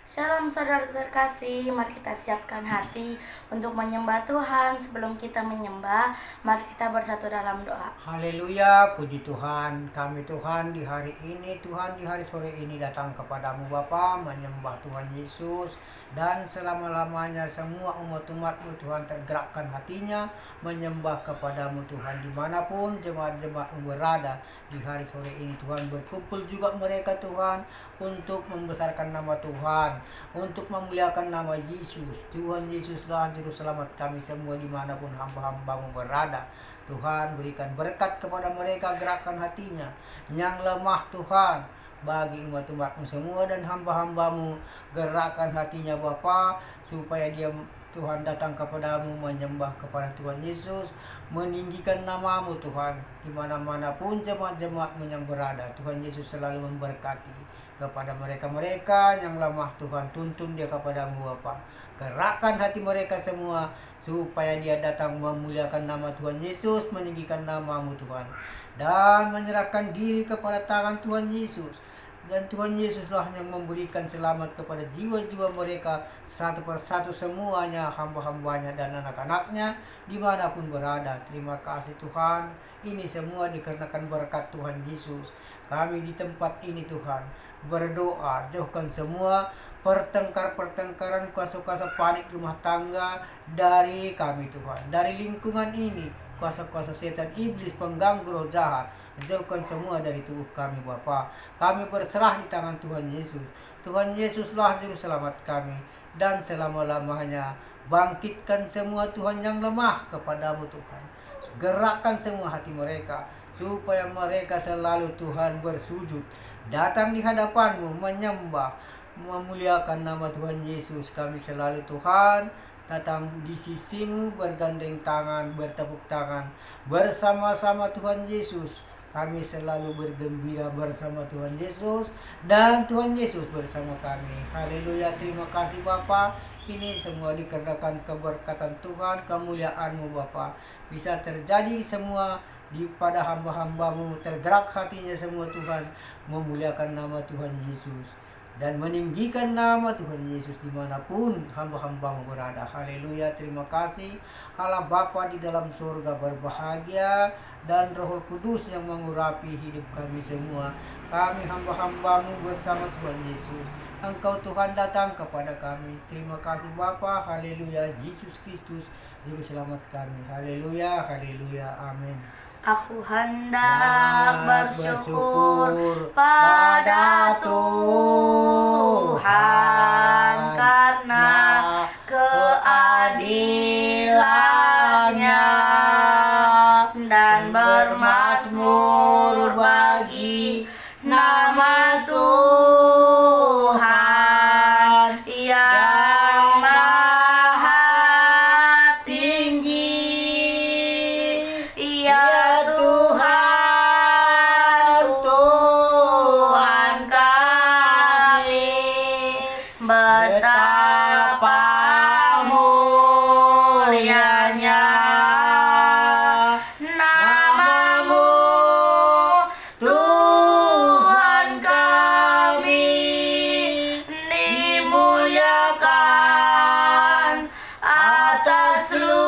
Shalom saudara terkasih, mari kita siapkan hati untuk menyembah Tuhan. Sebelum kita menyembah, mari kita bersatu dalam doa. Haleluya, puji Tuhan. Kami Tuhan di hari ini, Tuhan di hari sore ini datang kepadamu Bapa, menyembah Tuhan Yesus. Dan selama-lamanya semua umat-umatmu Tuhan tergerakkan hatinya menyembah kepadamu Tuhan. Dimanapun jemaat-jemaatmu berada di hari sore ini Tuhan, berkumpul juga mereka Tuhan untuk membesarkan nama Tuhan, untuk memuliakan nama Yesus. Tuhan Yesuslah Juru Selamat kami semua dimanapun hamba-hambamu berada. Tuhan berikan berkat kepada mereka, gerakkan hatinya yang lemah Tuhan. Bagi umat-umatmu semua dan hamba-hambamu, gerakkan hatinya Bapa, supaya dia Tuhan datang kepadamu menyembah kepada Tuhan Yesus, meninggikan namamu Tuhan. Dimana-mana pun jemaat-jemaatmu yang berada, Tuhan Yesus selalu memberkati kepada mereka-mereka yang lemah Tuhan. Tuntun dia kepadamu Bapa, gerakkan hati mereka semua supaya dia datang memuliakan nama Tuhan Yesus, meninggikan namamu Tuhan, dan menyerahkan diri kepada tangan Tuhan Yesus. Dan Tuhan Yesuslah yang memberikan selamat kepada jiwa-jiwa mereka satu persatu semuanya, hamba-hambanya dan anak-anaknya dimanapun berada. Terima kasih Tuhan, ini semua dikarenakan berkat Tuhan Yesus. Kami di tempat ini Tuhan berdoa, jauhkan semua pertengkaran, kuasa-kuasa panik rumah tangga dari kami Tuhan, dari lingkungan ini, kuasa-kuasa setan, iblis, pengganggu roh jahat, jauhkan semua dari tubuh kami Bapa. Kami berserah di tangan Tuhan Yesus. Tuhan Yesuslah Juru Selamat kami, dan selama-lamanya bangkitkan semua Tuhan yang lemah kepadamu Tuhan. Gerakkan semua hati mereka, supaya mereka selalu Tuhan bersujud, datang di hadapanmu menyembah, memuliakan nama Tuhan Yesus. Kami selalu Tuhan datang di sisimu, bergandeng tangan, bertepuk tangan bersama-sama Tuhan Yesus. Kami selalu bergembira bersama Tuhan Yesus, dan Tuhan Yesus bersama kami. Haleluya, terima kasih Bapa. Ini semua dikarenakan keberkatan Tuhan, kemuliaan-Mu Bapa. Bisa terjadi semua pada hamba-hambamu, tergerak hatinya semua Tuhan, memuliakan nama Tuhan Yesus dan meninggikan nama Tuhan Yesus dimanapun hamba-hambamu berada. Haleluya, terima kasih Allah Bapa di dalam surga berbahagia, dan Roh Kudus yang mengurapi hidup kami semua. Kami hamba-hambamu bersama Tuhan Yesus. Engkau Tuhan datang kepada kami. Terima kasih Bapa. Haleluya, Yesus Kristus Juru Selamat kami. Haleluya, haleluya, amin. Aku hendak bersyukur pada Tuhan karena keadilan-Nya, dan bermazmur bagi nama Tuhan yang maha tinggi. Ya Tuhan, Tuhan kami, betapa mulianya namamu, Tuhan kami, dimuliakan atas seluruh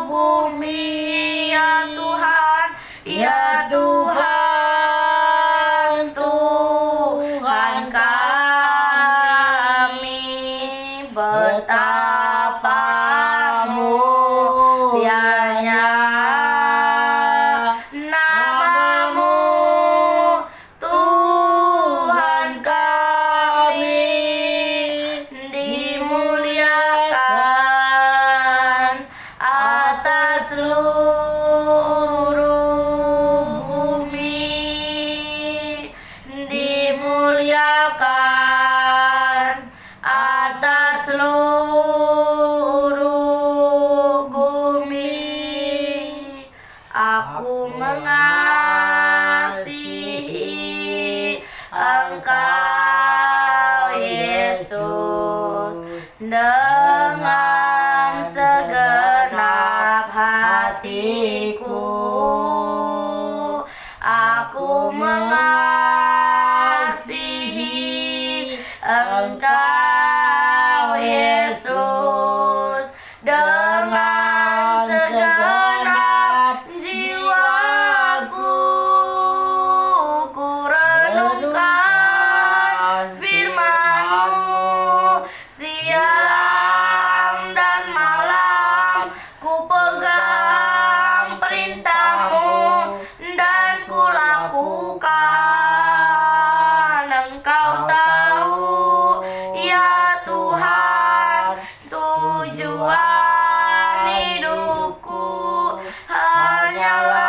bumi. Ya Tuhan, ya Tuhan, Tuhan kami, betapa mulianya namamu, Tuhan kami, dimuliakan atas seluruh bumi, dimuliakan atas seluruh bumi. Aku mengasihi Engkau Yesus dengan segenap hatiku. Aku mengasihi Engkau Yesus, dengan segenap jiwaku ku renungkan firman-Mu, siang dan malam ku pegang perintah-Mu dan ku lakukan. Engkau tahu ya Tuhan, tujuan hidupku hanyalah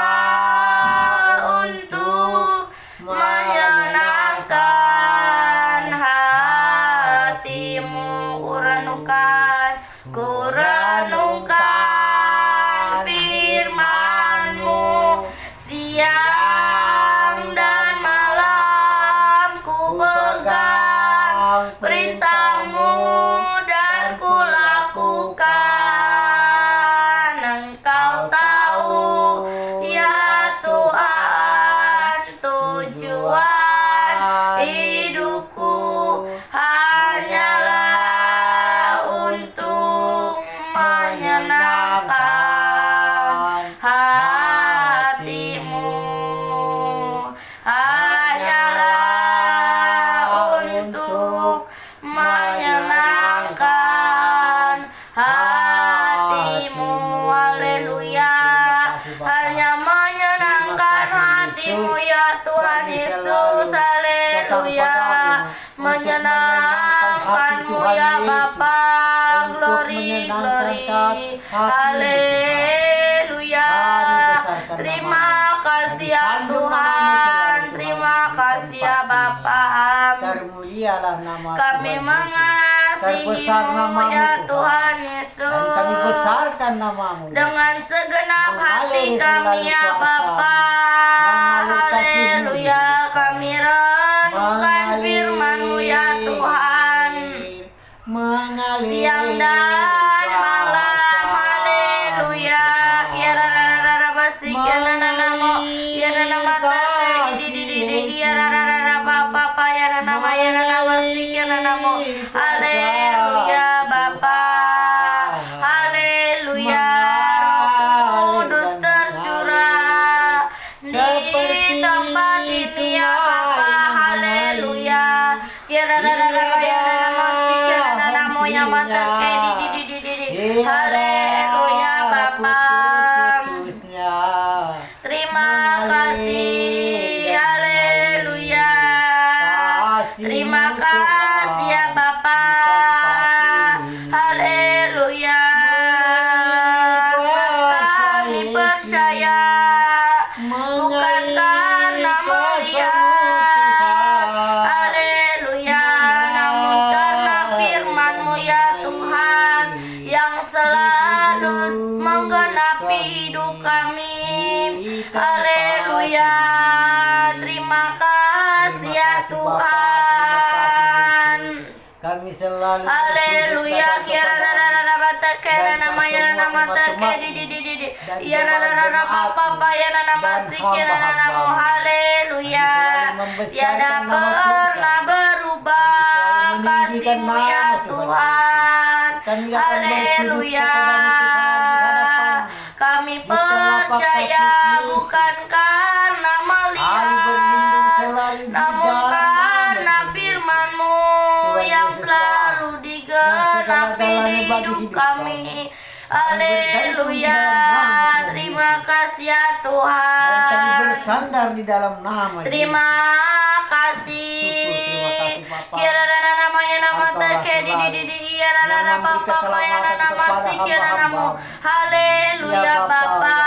untuk menyenangkan hati-Mu. Ku renungkan firman-Mu, siang dan malam ku pegang perintah-Mu dan ku lakukan. Engkau tahu ya Tuhan, tujuan hidupku hanyalah untuk menyenangkan hati-Mu, hanyalah untuk menyenangkan hati-Mu. Haleluya, hanya menyenangkan hati-Mu ya Tuhan Yesus. Haleluya, menyenangkan-Mu ya Bapa. Glory, glory, haleluya. Terima kasih ya Tuhan, terima kasih ya Bapa. Termulialah nama Kami Tuhan Yesus. mengasihi-Mu Namamu, ya Tuhan. Tuhan Dan Yesus. kami besarkan namamu. Dengan segenap hati Mengalir kami selalu ya kuasa-Mu. Bapa. Mengalir kasih-Mu di Haleluya, hidup kami renungkan firman-Mu ya Tuhan, Mengalir siang dan malam. Haleluya, kiara rara basi kiara namo kiara nama di kiara rara Bapa ya nama si kiara namo. Haleluya Bapa, haleluya. Roh Kudus tercurah di tempat ini ya Bapa. Haleluya, kiara rara ya nama si kiara namo yang mata di. Haleluya Bapa, terima kasih. Haleluya, terima kasih ya Bapa. Haleluya, sebab kami percaya bukan karena melihat, haleluya, namun karena firman-Mu ya Tuhan yang selalu menggenapi hidup kami. Haleluya, terima kasih ya Tuhan. Kami selalu Haleluya, kiara rara bata kiara nama ya nama take di ya rara papa ya nama si kiara nama. Haleluya, tiada pernah berubah kasih-Mu ya Tuhan. Haleluya, kami percaya bukan karena melihat, namun karena firman-Mu yang selalu digenapi di hidup kami. Haleluya, terima kasih ya Dan kami Tuhan. bersandar di dalam nama Terima Yesus. kasih. Terima kasih, Bapa. Kira dana namanya nama Engkaulah take di selalu ya dana yang memberi papa ya keselamatan nama kepada si kira namo. hamba-Hamba-Mu. Haleluya Ya Bapa, Bapa,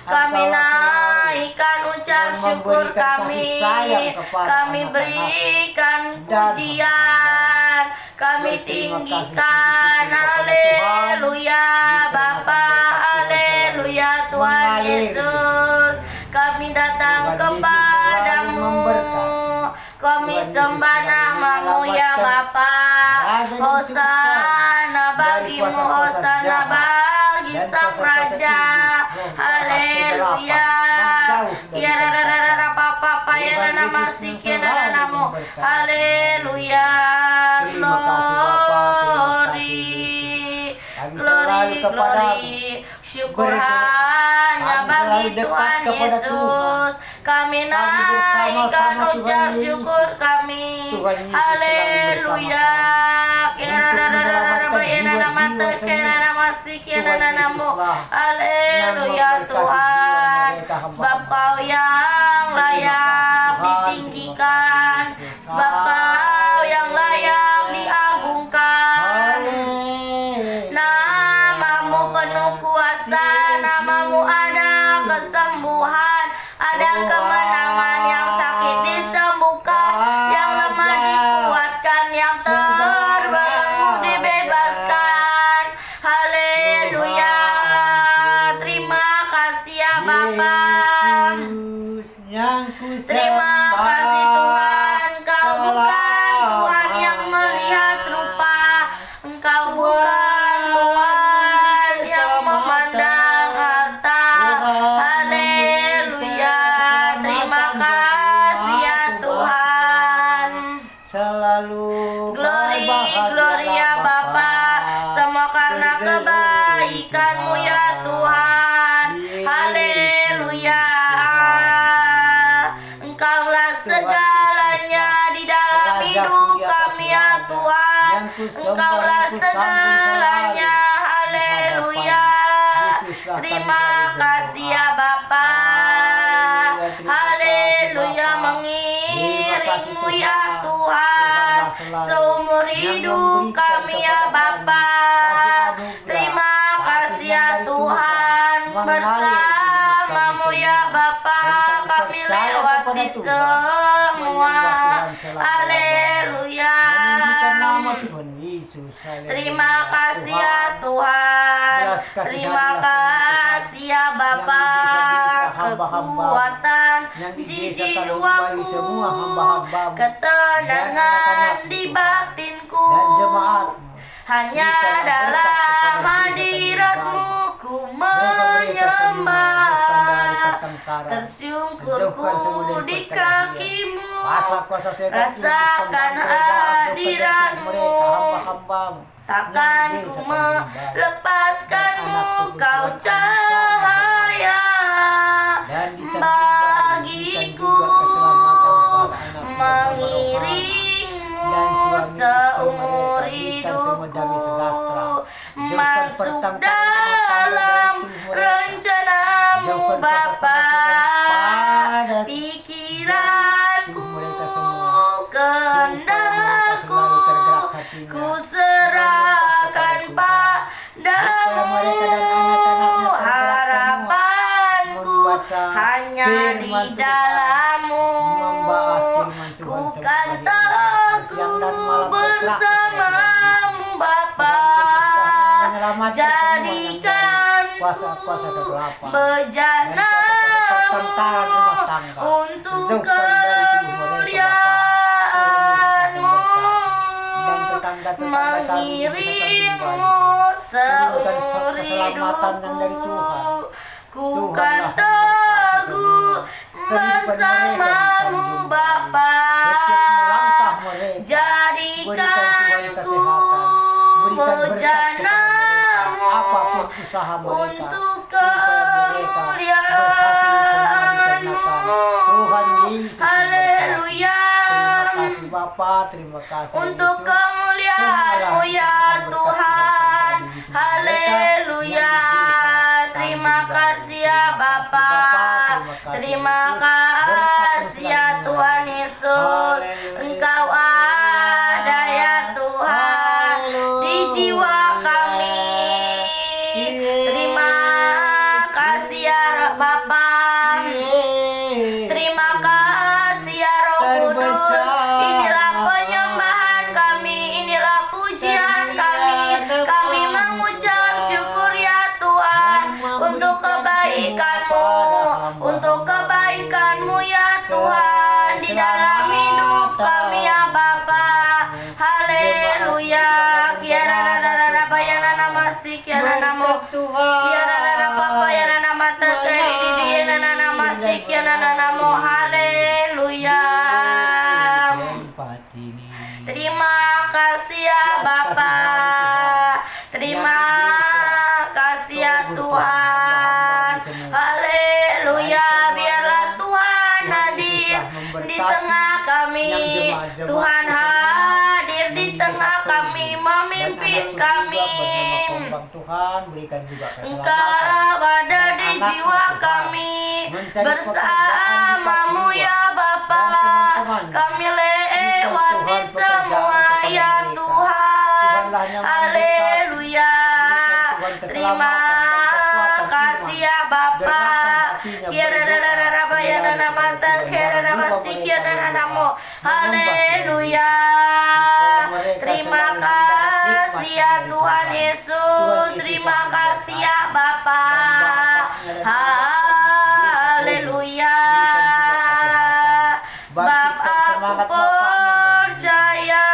kami Engkaulah selalu naikkan ucap yang syukur memberikan kami, kasih sayang kepada kami anak-anak berikan dan pujian, kami Berterima kasih, tinggikan. puji syukur kepada Haleluya Tuhan. Bapa, haleluya Tuhan Mengalir. Yesus. Kami datang Tuhan Yesus kepadamu, selalu memberkati. kami Tuhan Yesus sembah selalu namamu ya menyelamatkan. Bapa. Raga dan Hosana dari bagimu, kuasa-kuasa Hosana jahat bagi dan sang kuasa-kuasa Raja. iblis, roh jahat, Haleluya, kegelapan, menjauh dari kiara rara papa yana nama sikiana namo. Haleluya. Terima kasih Bapa, terima kasih Yesus. Kami selalu Glory, syukur berdoa. hanya Kami bagi selalu dekat Tuhan kepada Yesus. Kami naikkan bersama-sama ucap Tuhan Yesus. syukur kami. Tuhan Yesus selalu Haleluya. Haleluya Tuhan. Sebab Kau yang layak ditinggikan, sebab Kau yang layak diagungkan. Namamu penuh kuasa, namamu ada kesembuhan, ada kemenangan, yang sakit disembuhkan, yang lemah dikuatkan, yang terbelenggu dibebaskan. Haleluya. Terima kasih ya Bapa. Terima kasih Tuhan, Engkau bukan Tuhan yang melihat rupa, Engkau bukan Tuhan yang memandang harta. Haleluya. Terima kasih ya Tuhan. Selalu Glory ya Bapa, semua karena kebaikan-Mu ya Tuhan. Haleluya. Engkaulah segalanya di dalam hidup kami ya Tuhan. Engkaulah segalanya. Haleluya. Terima kasih ya Bapa. Haleluya. Mengiringmu ya Tuhan seumur hidup kami ya Bapa. Terima kasih ya Tuhan, bersamamu ya Bapa kami lewati semua. Haleluya. Terima kasih ya Tuhan. Terima kasih ya Bapa. Kekuatan di jiwaku, ketenangan di batinku, hanya dalam hadirat-Mu ku menyembah. Tersungkurku di kaki-Mu, rasakan hadirat-Mu. Takkan ku melepaskan-Mu, Kau cahaya bagiku. Mengiringmu seumur hidupku, masuk dalam rencana-Mu Bapa. Pikiranku, kehendakku, ku serahkan padamu. Harapanku hanya di dalam-Mu. Ku kan teguh bersama-Mu Bapa. Jadikanku bejana-Mu untuk kemuliaan-Mu. Mengiringmu seumur hidupku, ku kan teguh bersama-Mu Bapa. Jadikanku bejana-Mu untuk kemuliaan-Mu. Haleluya. Terima kasih Untuk kemuliaan-Mu ya Tuhan. Haleluya. Terima kasih ya Bapa. Terima kasih ya Tuhan Yesus. Engkau ada ya Tuhan di jiwa kami. Terima kasih ya Bapa. Terima kasih ya Roh Kudus. Inilah penyembahan kami, inilah pujian kami. Kami mengucap syukur ya Tuhan untuk kebaikan-Mu, untuk kebaikan-Mu ya Tuhan di dalam hidup kami ya Bapa. Haleluya. Kiara rara bayana nama si kiara namo. Kiara rara papa yana nama teteri di dia nama si kiara namo. Haleluya. Kartini. Terima kasih ya Bapa. Terima kasih ya Tuhan. Haleluya. Biarlah Tuhan hadir di tengah kami. Tuhan hadir di tengah kami, memimpin kami. Tuhan berikan juga keselamatan. Engkau ada di jiwa kami, bersamamu ya Bapa. Kami lewati semua ya Tuhan. Haleluya. Terima kasih ya Bapa. Haleluya. Terima kasih ya Tuhan Yesus. Terima kasih ya Bapa. Haleluya. Sebab aku percaya.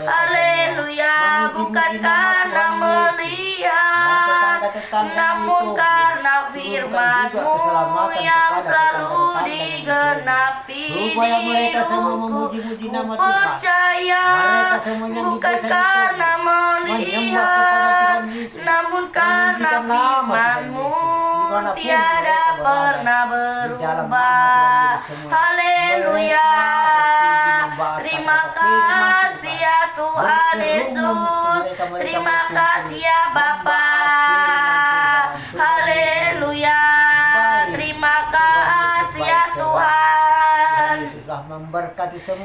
Haleluya. Bukan karena melihat, namun karena firman-Mu yang selalu digenapi di hidupku. Ku percaya bukan karena melihat, namun karena firman-Mu tiada pernah berubah. Haleluya. Terima kasih ya Tuhan Yesus. Terima kasih ya Bapa. Haleluya. Terima kasih ya Tuhan.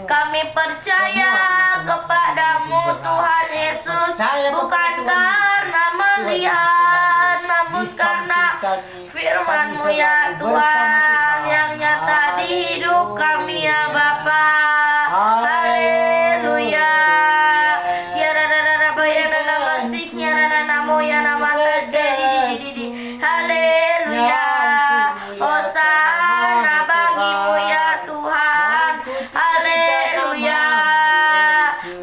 Kami percaya kepadamu Tuhan Yesus, bukan karena melihat, namun karena firman-Mu ya Tuhan yang nyata di hidup kami ya Bapa. Haleluya. Ya rara bayana namasihnya namo ya nama terjadi. Haleluya. Hosana bagimu ya Tuhan. Haleluya.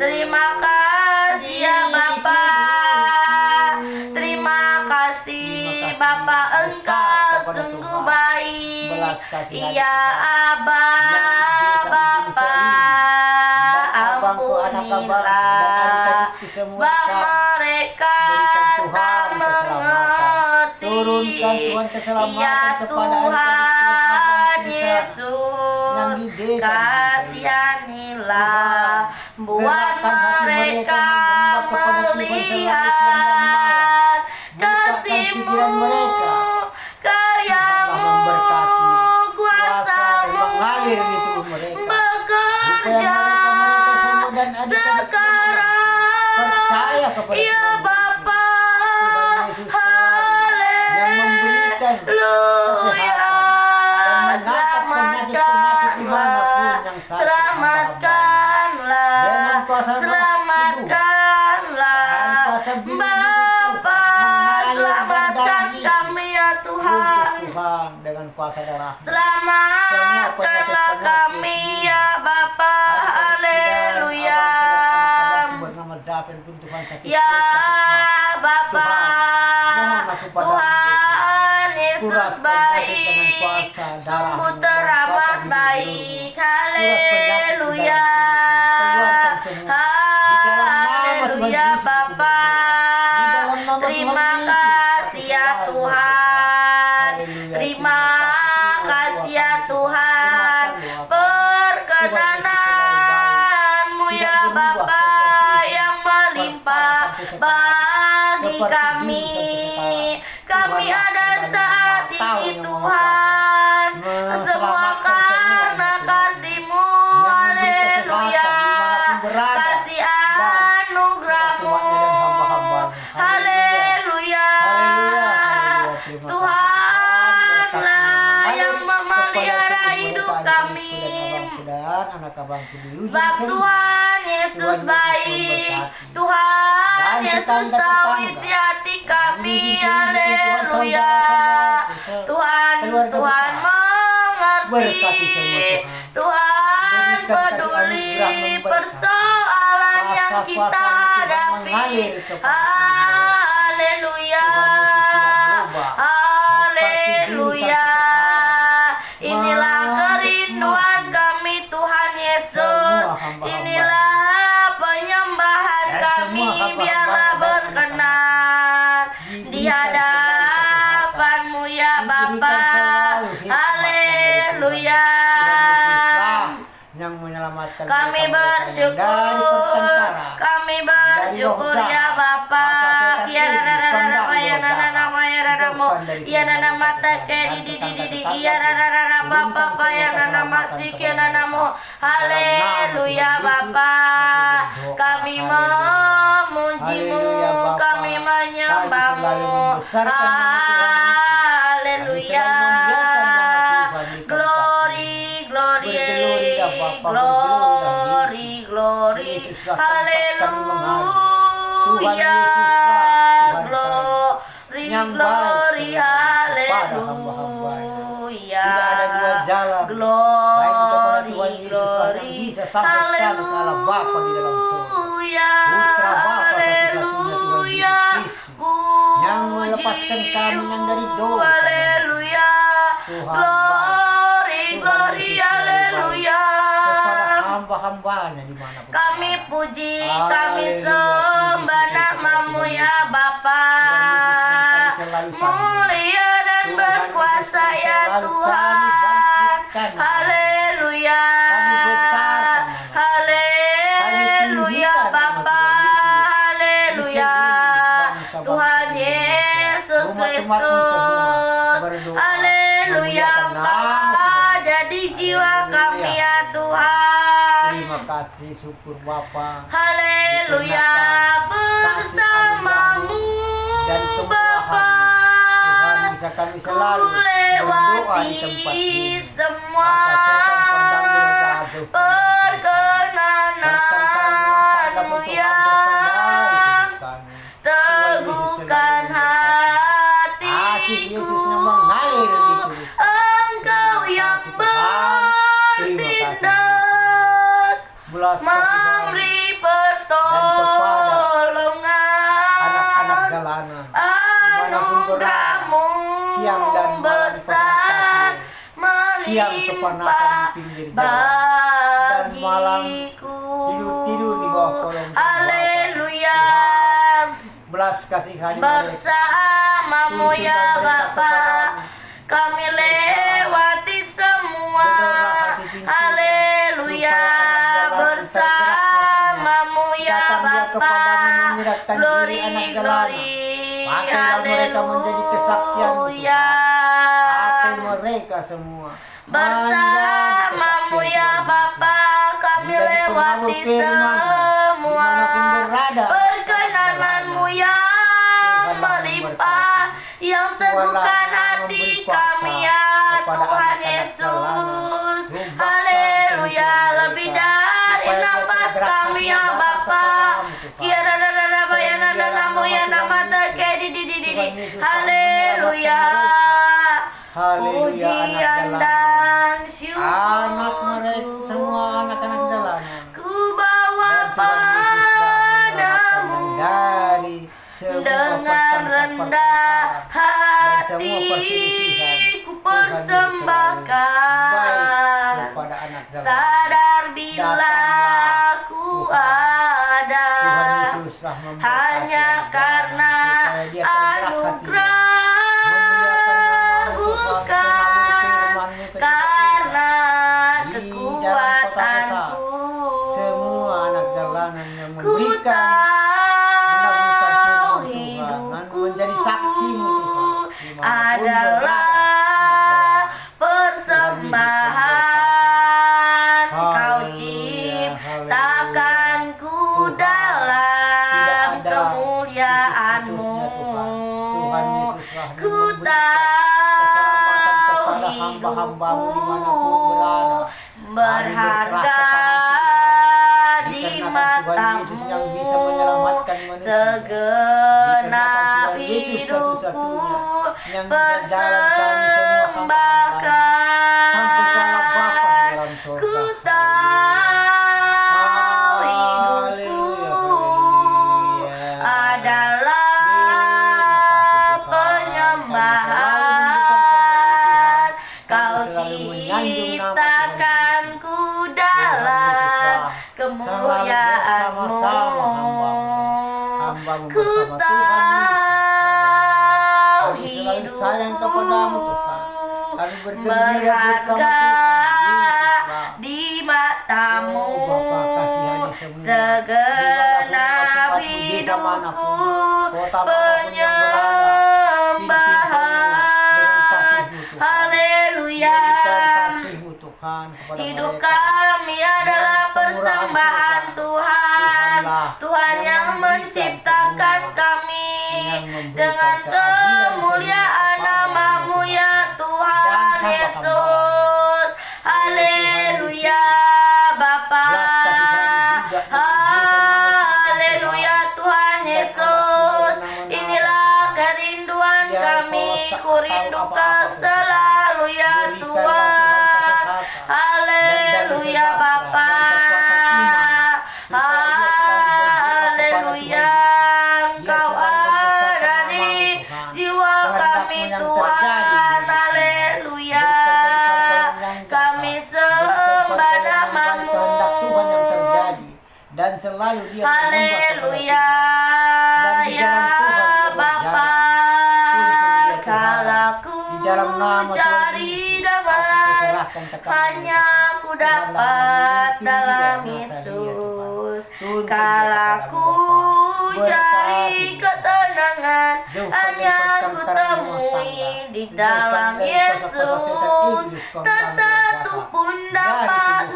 Terima kasih ya Bapa. Terima kasih Bapa, Engkau sungguh baik. Ya Aba Bapa, ampunilah, sebab mereka tak mengerti. Ya Tuhan Yesus, kasihanilah, buat mereka melihat kasih-Mu, karya-Mu, kuasa-Mu bekerja sekarang. Ya Bapa, haleluya. Selamatkanlah, selamatkanlah, selamatkanlah Bapa. Selamatkan kami ya Tuhan. Dengan kuasa darah. Selamatkanlah kami ya Bapa. Haleluya. Ya Bapa, Tuhan Yesus baik, sungguh teramat baik. Haleluya. Haleluya Bapa. Terima kasih ya Tuhan. Terima kasih ya Tuhan. Perkenanan-Mu ya Bapa yang melimpah bagi kami. Kami ada saat ini Tuhan, semua karena kasih-Mu. Haleluya. Kasih anugerah-Mu. Haleluya. Tuhanlah yang memelihara hidup kami. Sebab Tuhan Yesus baik. Tuhan Yesus tahu isi hati kami. Haleluya. Tuhan mengerti. Tuhan peduli persoalan yang kita hadapi. Haleluya. Haleluya. Inilah kerinduan kami Tuhan Yesus. Inilah biarlah berkenan di hadapan-Mu ya Bapa. Haleluya. Yang menyelamatkan Kami mereka dari bersyukur, pertengkaran, kami bersyukur ya Bapa. Ya rara ya nana ya raramu, ya nana mata ke di ya rara Bapa ya nana masih ke nanamu. Haleluya Bapa. Kami memuji-Mu, kami menyembah-Mu. Haleluya. Glory, glory, glory, glory. Haleluya. Glory, glory, haleluya. Tidak ada dua jalan baik kepada Tuhan Yesus yang bisa sampai ke Allah Bapa di dalam surga. Putra Bapa satu-satunya Tuhan Yesus Kristus yang melepaskan kami yang dari dosa. Haleluya. Glory, glory, haleluya. Kepada hamba-hambanya dimanapun Kami puji, kami sembah nama-Mu ya Bapa. Mulia dan berkuasa ya Tuhan. Haleluya. Haleluya Bapa. Haleluya. Tuhan Yesus Kristus. Haleluya. Engkau ada di jiwa kami ya Tuhan. Terima kasih, syukur Bapa. Haleluya. Bersama-Mu Dan Bapa. Tuhan bisa kami selalu berdoa di tempat ini. Semua perkenananmu yang teguhkan hati. Kasih Yesus yang mengalir di tubuh. Engkau yang bertindak memberi pertolongan. Anak-anak jalanan Anugerah-Mu siang dan malam besar siang kepanasan di pinggir jalan dan malam tidur di bawah kolong. Haleluya. Belas kasihan Bersama-Mu ya Bapa, kami lewati semua. Haleluya. Bersama-Mu ya Bapa. Glory, glory. Mereka menjadi kesaksian Tuhan. Mereka semua Bersama-Mu ya Bapa, kami lewati semua. Perkenanan-Mu yang melimpah, yang teguhkan hati kami ya Tuhan Yesus. Haleluya. Lebih dari nafas kami ya Bapa. Kira rara bayanan namamu ya nama teke di. Haleluya. Pujian dan anak mereka syukur semua anak-anak jalanan ku bawa dan Tuhan Yesus telah menyelamatkan padamu dari semua dengan rendah dan semua hati perselisihan. ku Tuhan Yesus selalu persembahkan. baik kepada anak jalanan. Sadar bila ku ada Tuhan Yesus telah memberkati hanya anak karena jalanan supaya dia tergerak hatinya, anugerah memuliakan nama Tuhan, bukan firman-Mu ke karena di dalam kota besar. kekuatanku. Semua anak jalanan yang Ku memberikan menaburkan tahu firman Tuhan dan hidupku menjadi saksi-Mu Tuhan dimanapun adalah berada. persembahan. Kau Haleluya, ciptakanku Tuhan, dalam tidak ada kemuliaan-Mu. Tuhan Yesus telah Ku memberikan keselamatan tahu kepada hamba-hamba-Mu dimanapun hidupku berada. berharga di Dikarenakan Tuhan Yesus yang bisa matamu. menyelamatkan manusia. Segenap Dikarenakan Tuhan Yesus hidupku satu-satunya yang bisa jalan kami semua hamba-hamba sampai ke Allah Bapa di dalam surga. Ku tahu hidupku adalah penyembahan. Kau ciptakanku dalam kemuliaan-Mu. kamu Ku bersama Tuhan tahu Yesus. Kami selalu sayang kepadamu Tuhan. Kami bergembira bersama berharga Tuhan Yesus. di matamu. Oh, Bapa, kasihani semua. Segenap Dimanapun umatmu, desa hidupku manapun, kota manapun yang berada, pimpin semua dengan kasih-Mu Tuhan. Haleluya. Berikan kasih-Mu Tuhan kepada Hidup mereka. kami adalah persembahan Tuhan. Tuhan yang menciptakan kami dengan kemuliaan nama-Mu ya Tuhan Yesus. Haleluya Bapa. Haleluya Tuhan Yesus. Inilah kerinduan kami, ku rindu Kau selalu ya Tuhan. Haleluya Bapa. Haleluya, Engkau ada di jiwa kami Tuhan. Haleluya, kami sembah nama-Mu. Dan selalu dia Haleluya ya Bapa. Kalau ku cari damai, hanya ku dapat dalam Yesus. Kalau ku cari ketenangan, hanya ku temui di dalam Yesus. Tak satu pun dapat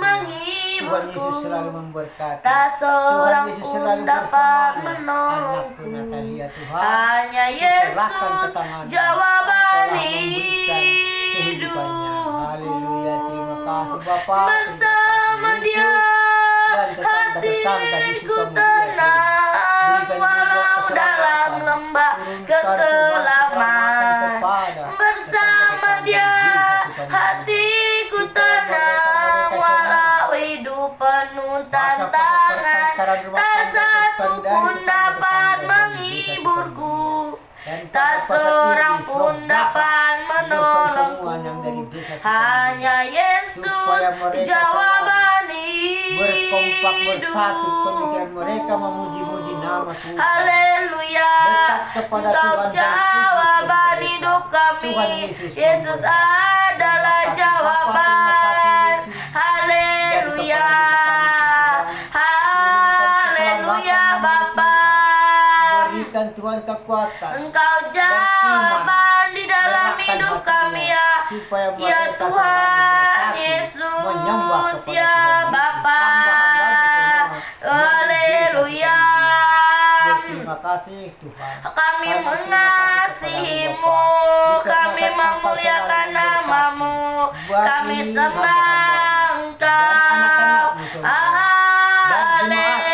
Tuhan Yesus selalu menghiburku, memberkati. tak seorang Yesus pun selalu dapat bersama menolongku. anakku Natalia Tuhan. Hanya Yesus jawaban kehidupannya. Haleluya, terima kasih Bapa. Bersama Dia hatiku tenang, walau dalam lembah kekelaman. Bersama Dia hatiku tenang, walau hidup penuh tantangan. Tak satu pun dapat menghiburku, tak seorang pun dapat menolongku. Hanya Yesus jawaban berkompak bersatu pemikiran mereka hidupku. memuji-muji nama Tuhan. Haleluya, Dekat kepada Engkau Tuhan dan jawaban Kristus hidup kami. Tuhan Yesus Yesus adalah Terima kasih, Bapa. jawaban. Terima kasih, Yesus. Haleluya, haleluya Bapa. Berikan Tuhan kekuatan Engkau jawaban di dalam Gerakkan hidup hatinya, kami ya. supaya Ya mereka Tuhan selalu Yesus, menyembah kepada ya Tuhan Yesus. Bapa. Hamba-Hamba-Mu semua Haleluya. Berterima kasih Tuhan. Kami mengasihi-Mu, kami memuliakan nama-Mu, kami sembah Engkau.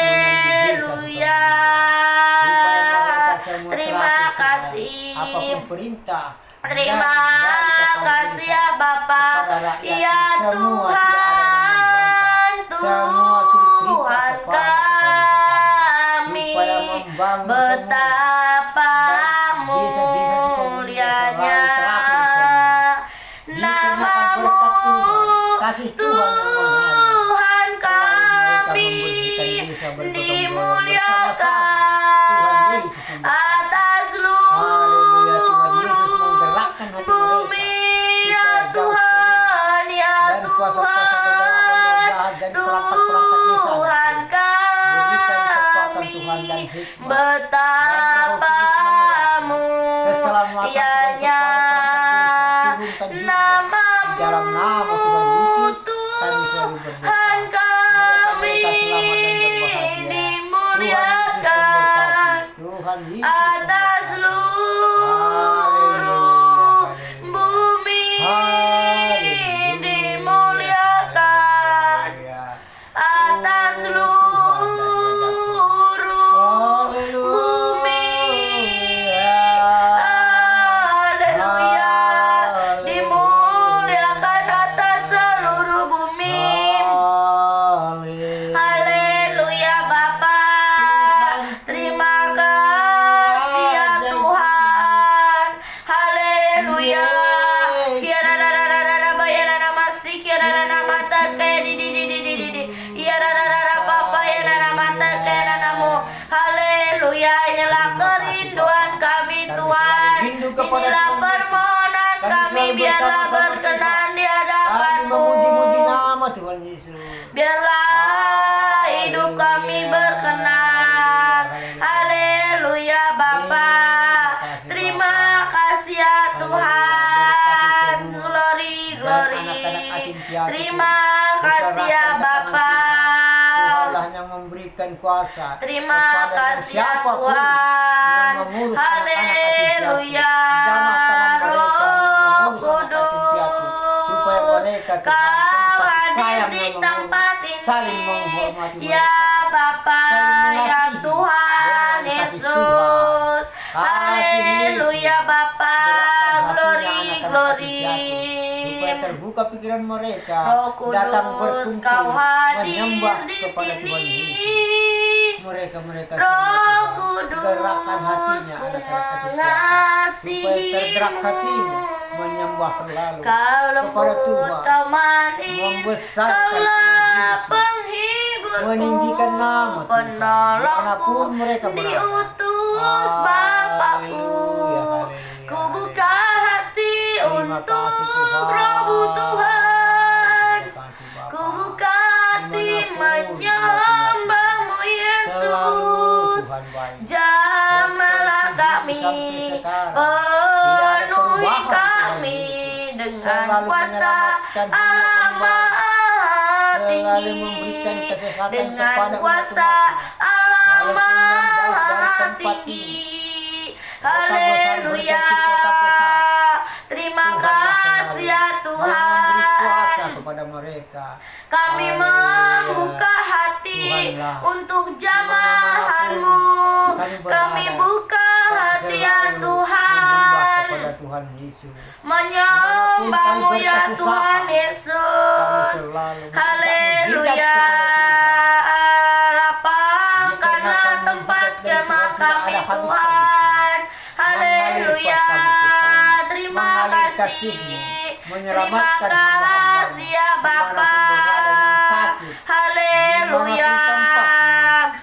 Haleluya. Terima kasih. Apapun perintah. Terima kasih ya Bapa. Ya Tuhan, Tuhan kami, betapa mulianya nama-Mu, Tuhan kami, dimuliakan atas seluruh bumi. Ya Tuhan, ya Tuhan, Tuhan kami, betapa mulianya nama-Mu, Tuhan kami, dimuliakan atas seluruh bumi, dimuliakan atas seluruh bumi. Haleluya, dimuliakan atas seluruh bumi. Haleluya Bapa. Terima kasih Inilah permohonan kami, biarlah berkenan di hadapan-Mu. Memuji-muji nama Tuhan Yesus. Biarlah hidup kami berkenan. Haleluya Bapa. Terima kasih ya Tuhan. Glory, glory. Terima kasih ya Bapa. Tuhanlah yang memberikan kuasa. Terima kepada kasih ya siapapun Tuhan. yang mengurus anak-anak Haleluya. Jamah tangan mereka yang Roh mengurus anak-anak yatim piatu. Supaya Kudus, mereka Tuhan, Kau tempat hadir sayang di yang tempat saling ini. menghormati Ya mereka. Bapa, Saling ya mengasihi Tuhan dengan kasih Yesus. Tuhan. Kasih Haleluya Yesus. Bapa. Gerakkan Glory, hatinya anak-anak glory. yatim piatu. Supaya terbuka pikiran mereka Roh Kudus, datang berkumpul Kau hadir menyembah di kepada sini. Tuhan Yesus. Mereka Roh semua Kudus, Tuhan, gerakkan hatinya ku anak-anak yatim supaya tergerak hatinya mengasihimu. menyembah selalu Kau kepada lembut, Tuhan, Kau manis, membesarkan Kaulah Yesus, penghiburku, meninggikan nama Tuhan penolongku, dimanapun mereka berada. diutus Bapakku. Haleluya, haleluya, Ku buka hati Terima kasih, untuk Tuhan. Rohmu Tuhan. Terima kasih, Bapa. Ku buka hati Dimanapun menyembahmu selalu Yesus. Tuhan baik. Jamahlah Seperti kami, sampai sekarang. penuhi Tidak ada perubahan, kami Tuhan Yesus. dengan Selalu kuasa menyelamatkan Allah hamba-Hamba. Maha Selalu Tinggi, memberikan kesehatan dengan kepada kuasa umat-Umat-Nya. Allah Walaupun yang jauh dari Maha tempat Tinggi. ini. Haleluya. Kota besar. Terima Tuhanlah kasih ya selalu yang memberi kuasa Tuhan. kepada mereka. Kami Haleluya. membuka hati Tuhanlah. untuk jamahan-Mu. Kami buka hati ya menyembah Tuhan, kepada Tuhan Yesus. menyembah-Mu ya Tuhan Kami Yesus. selalu Haleluya. Lapangkanlah tempat kemah kami Tuhan. Haleluya. Terima kasih. Terima kasih ya Bapa. Haleluya.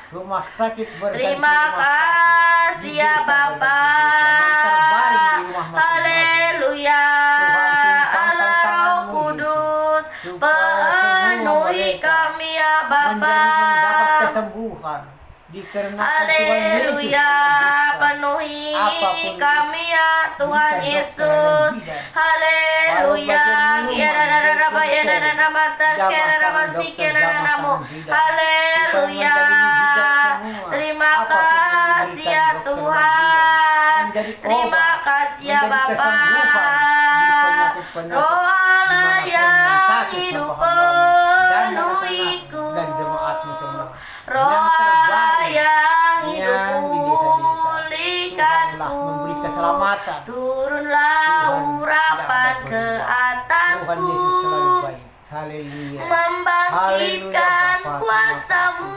Rumah sakit berganti Terima rumah sakit. kasih Di ya desa Bapa. berganti desa. Dan terbaring di rumah masing-masing. Haleluya. Tuhan, tumpahkan Allah Roh tangan-Mu, Kudus, Yesus. Supaya semua penuhi mereka kami ya Bapa. mendapat kesembuhan dikarenakan Tuhan Yesus Haleluya. menyembuhkan. Penuhi Apapun kami ya Tuhan bukan Yesus. dokter dan bidan. Haleluya. Walau bagian minuman, Haleluya. Terima kasih ya Tuhan. Terima kasih ya Bapa. Roh Allah yang hidup penuhiku. dan jemaatmu semua. Roh Yang Allah terbaik, yang hidup yang di desa-desa. pulihkanku. Tuhanlah memberi keselamatan. Turunlah Tuhan urapan tidak ada ke perubahan. atasku. Tuhan Yesus selalu baik. Haleluya. Membangkitkan Haleluya, Bapa. kuasa-Mu.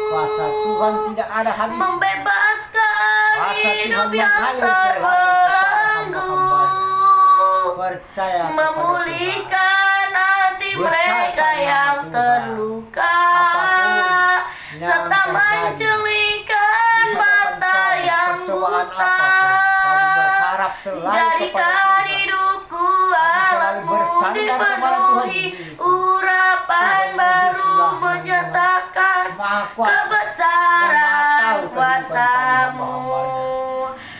Kuasa Tuhan tidak ada habis. Membebaskan Kuasa hidup Tuhan yang mengalir selalu kepada terbelenggu. hamba-hambanya. Percaya kepada Memulihkan hati Besarkan mereka nama yang Tuhan. terluka. Apapun yang Serta terjadi, menjelikan di hadapan mata kami, yang percobaan buta. apapun, kami berharap selalu kepada Jadikan Tuhan. hidupku selalu alatmu bersandar kepada Tuhan dipenuhi Yesus. urapan Tuhan baru Yesuslah yang menyatakan Maha Kuasa, kebesaran yang Maha tahu kehidupan kuasa-Mu.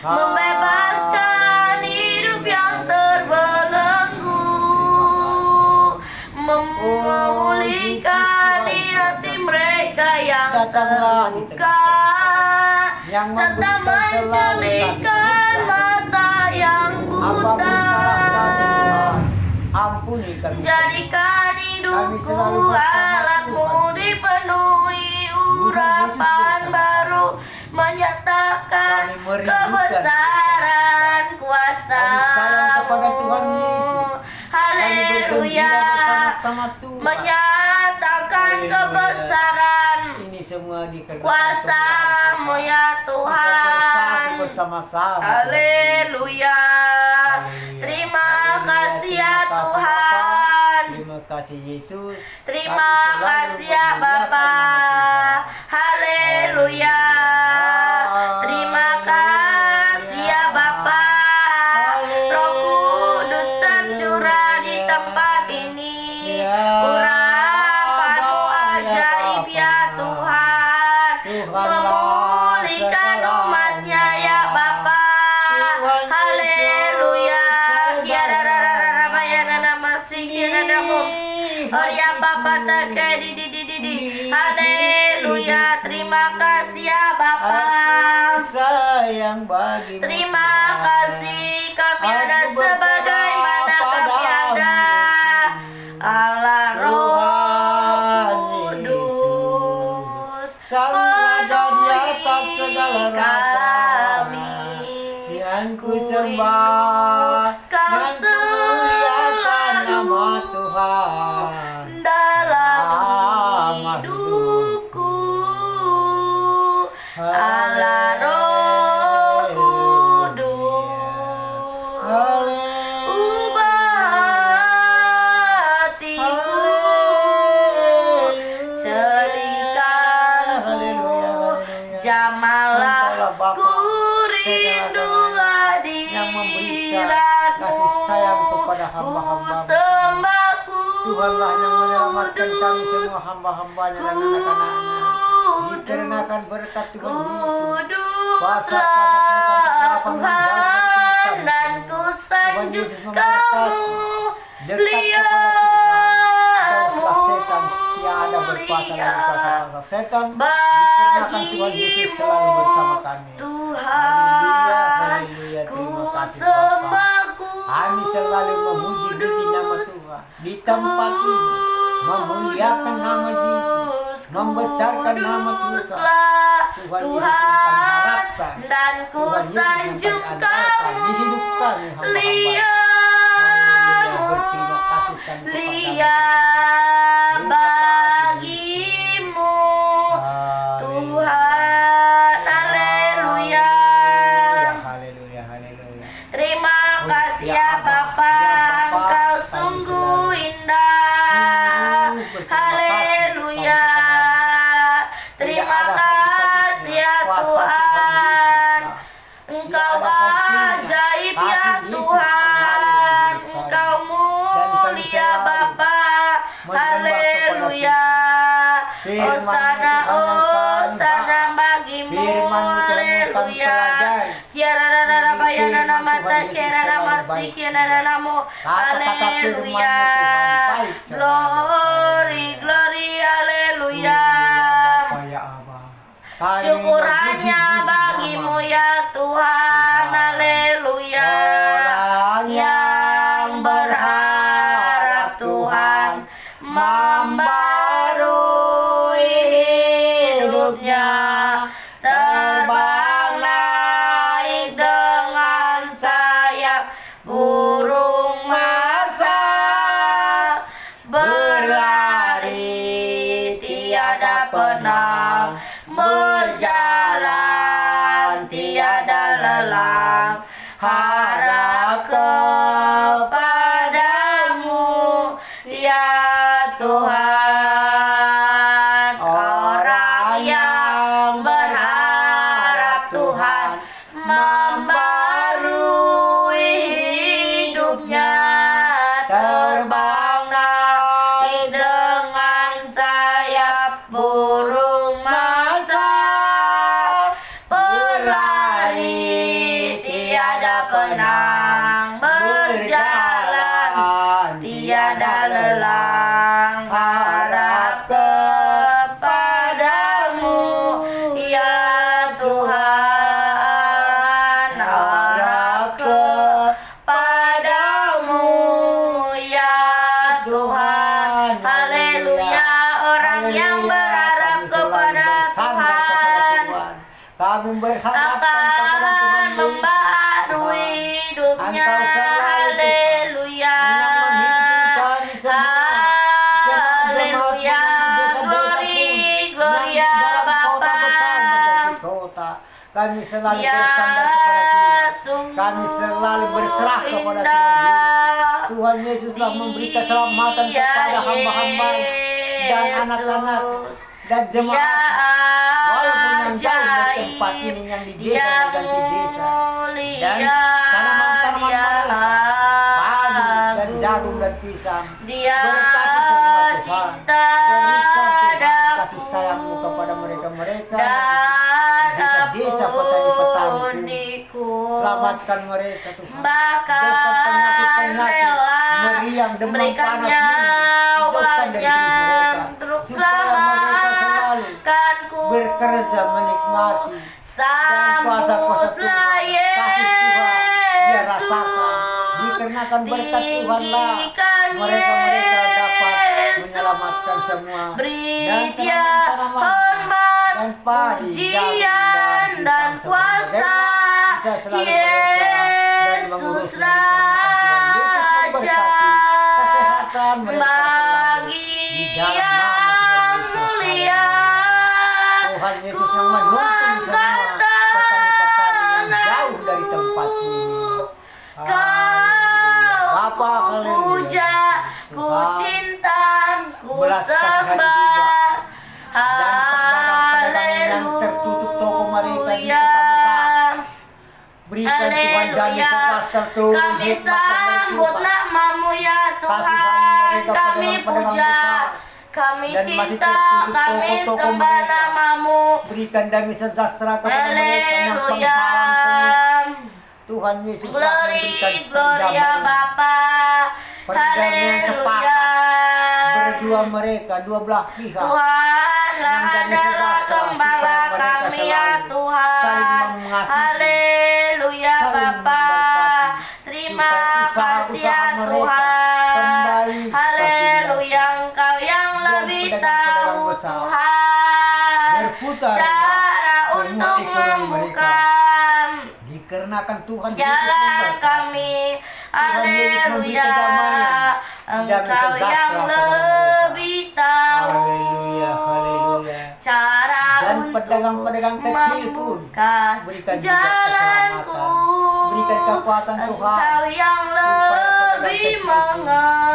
hamba-hambanya. Membebaskan hidup yang terbelenggu. Memulihkan hati mereka yang Datanglah di terluka. yang Serta memberikan selalu kasih menjelikan karunia. mata yang Apapun buta. salah kami Tuhan, ampuni kami. Jadikan Kami hidupku selalu bersama alatmu Tuhan. dipenuhi urapan bersama. baru menyatakan Kami merindukan kebesaran kuasa. Kami sayang kepada Tuhan Yesus. Kami Haleluya. bergembira bersama-sama Tuhan. Menyatakan Haleluya. kebesaran Ini semua dikerjakan kuasa-Mu ya Tuhan. bersama-sama. Haleluya. Haleluya. Terima Haleluya. kasih ya Terima kasih, Tuhan. Bapa. Terima kasih Yesus. Terima Kami selalu kasih ya memuliakan Bapa. nama Haleluya. Terima kasih ya Bapa. ya Tuhan, memulihkan umatnya ya Bapa. Haleluya. Oh ya Bapa, haleluya. Terima kasih ya Bapa. Sayang bagimu. Terima kasih kami ada sebagaimana kami ada. Allah Roh Kudus, Sang Raja di atas segala kami. yang ku sembah, Kau yang ku muliakan nama Tuhan dalam dalam hidupku. Allah Roh Kudus, ubah hatiku, celikanku, jamalah ku rindu yang memberikan kasih sayang kepada hamba-hamba-Mu. sembahku, Tuhanlah yang menyelamatkan kami semua hamba-hambanya dan anak-anaknya. Dikarenakan berkat Tuhan Yesus, kuduslah Tuhan, dan ku sanjung kamu, jauhlah setan, tiada berkuasa lagi kuasa setan. Dikarenakan Tuhan Yesus selalu bersama kami. Haleluya, haleluya, terima kasih Bapa. Kami selalu memuji-muji nama Tuhan di tempat ini, memuliakan nama Yesus, membesarkan nama Tuhan. Tuhan Yesus yang kami harapkan, dan ku Tuhan Yesus yang sanjung kami andalkan di hidup kami hamba-hamba. Haleluya, berterima kasih kami kepada lihat bagimu Tuhan. Haleluya. Haleluya, haleluya. Terima kasih ya Bapa, Engkau sungguh indah. Haleluya. Terima kasih ya Tuhan, Engkau ajaib ya Tuhan, Engkau mulia Bapa. Haleluya. Hosana, hosana bagimu. Haleluya. Kiara bayana namata, kiara masih kiara namo. Haleluya. Glory, glory, haleluya. Syukur hanya bagimu ya Tuhan. Haleluya. Yang berharap Tuhan membarui hidupnya, terbang naik dengan sayap burung masa, berlari tiada penang, berjalan tiada lelang, harap kepadamu ya Tuhan. Orang yang berharap Tuhan membarui hidupnya, terbang naik dengan sayap burung masa, berlari tiada penang, berjalan tiada lelang, harap kepadamu ya Tuhan. Harap kepadamu ya Tuhan. Haleluya. Orang yang berharap kepada Tuhan kami berharap akan membarui hidupnya. Haleluya. Haleluya. Glory, gloria Bapa. Kami selalu bersandar kepada Tuhan. Kami selalu berserah kepada Tuhan Yesus. Tuhan Yesus telah memberi keselamatan kepada hamba-hamba dan anak-anak dan jemaat. Walaupun yang jauh dari tempat ini, yang di desa ganti desa, dan tanaman-tanaman padi dan jagung dan pisang, berkati semua Tuhan. Berikan Tuhan kasih sayang kasih-Mu kepada mereka-mereka dan desa-desa petani-petani Tuhan. ampuniku. Selamatkan mereka Tuhan. Bahkan Jauhkan penyakit-penyakit, rela meriang, demam, berikan panas, jauhkan dari tubuh nyawanya mereka. untuk Supaya mereka selalu selamatkanku. bekerja menikmati dan kuasa-kuasa Sambutlah Tuhan. Kasih Tuhan dia rasakan. Yesus, Dikarenakan berkat Tuhanlah tinggikan mereka-mereka dapat Yesus, menyelamatkan semua. beri Dan dia tanaman-tanaman hormat, dan padi, pujian, jagung, dan pisang kuasa bisa selalu mereka dan Yesus mengurusnya dikarenakan Tuhan Yesus Raja memberkati kesehatan mereka selalu bagi di dalam nama yang Tuhan Yesus. mulia. Tuhan Yesus yang menuntun semua petani-petani yang jauh dari tempat ini. Kau Bapa, ku haleluya. puja, ku Tuhan, cinta, ku belas kasihan juga. sembah. Dan pedagang-pedagang yang tertutup toko mereka di kota besar, berikan Tuhan damai sejahtera Tuhan, Kami hikmat dan sambut berlimpah. nama-Mu ya Kasihan Tuhan, mereka kami pedagang-pedagang puja, besar. kami Dan masih cinta, tertutup kami toko-toko sembah mereka. nama-Mu. Berikan damai sejahtera kepada mereka yang Haleluya. penghalang semua. Tuhan Yesus telah Glory, memberikan Gloria perdamaian. Bapa. Perdamaian sepakat. Haleluya. Berdua mereka, dua belah pihak. Tuhan Yang damai adalah sejahtera gembala supaya mereka kami ya selalu Tuhan. saling mengasihi, Haleluya saling Bapa. memberkati, Terima supaya kasih ya usaha-usaha mereka Tuhan. kembali seperti Haleluya, biasa. Engkau yang Dan lebih pedagang-pedagang tahu besar Tuhan berputar cara semua untuk ekonomi mereka. membuka Dikarenakan Tuhan Yesus jalan memberkati. kami. Tuhan Yesus memberi Haleluya, kedamaian, damai Engkau sejahtera yang kepada mereka. lebih tahu Haleluya, haleluya. cara Dan untuk pedagang-pedagang kecil pun membuka berikan juga jalanku. keselamatan. Berikan kekuatan Tuhan Engkau yang supaya pedagang lebih kecil pun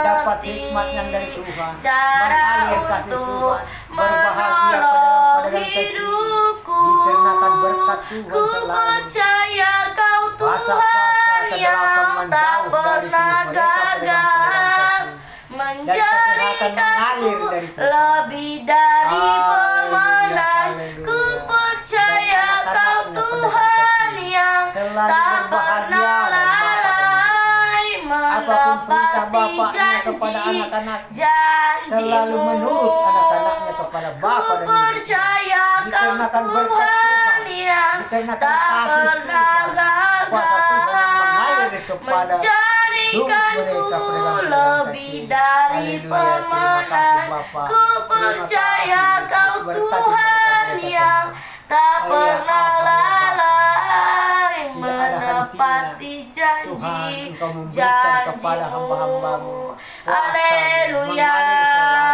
dapat mengerti hikmat yang dari Tuhan, cara mengalir kasih untuk Tuhan, berbahagia menolong pedagang-pedagang kecil. hidupku. Dikarenakan berkat Tuhan Ku selalu. percaya Kau Kuasa-kuasa Tuhan yang kegelapan tak menjauh dari pernah tubuh mereka pedagang-pedagang gagal, kecil. menjadikanku mengalir dari Tuhan. lebih dari Haleluya, pemenang. haleluya. Ku percaya Dan Kau anak-anaknya Tuhan pedagang yang selalu tak berbahagia pernah dan lalai Apapun perintah menepati bapaknya kepada janji anak-anaknya, janji-Mu. selalu menurut anak-anaknya kepada bapa Ku dan ibu. percaya Kau Dikarenakan berkat Tuhan Tuhan, yang dikarenakan tak kasih pernah Tuhan, kuasa Tuhan yang mengalir kepada menjadikanku mereka pedagang-pedagang lebih kecil. dari Haleluya, terima kasih pemenang. Bapa. Ku Terima percaya kasih, Kau Yesus. Berkati Tuhan mereka yang semua. tak Oh ya, pernah Abang, ya Bapa. lalai Tidak ada menepati Tuhan, Engkau memberikan kepada janji-Mu. hamba-hamba-Mu kuasa Haleluya. mengalir selalu.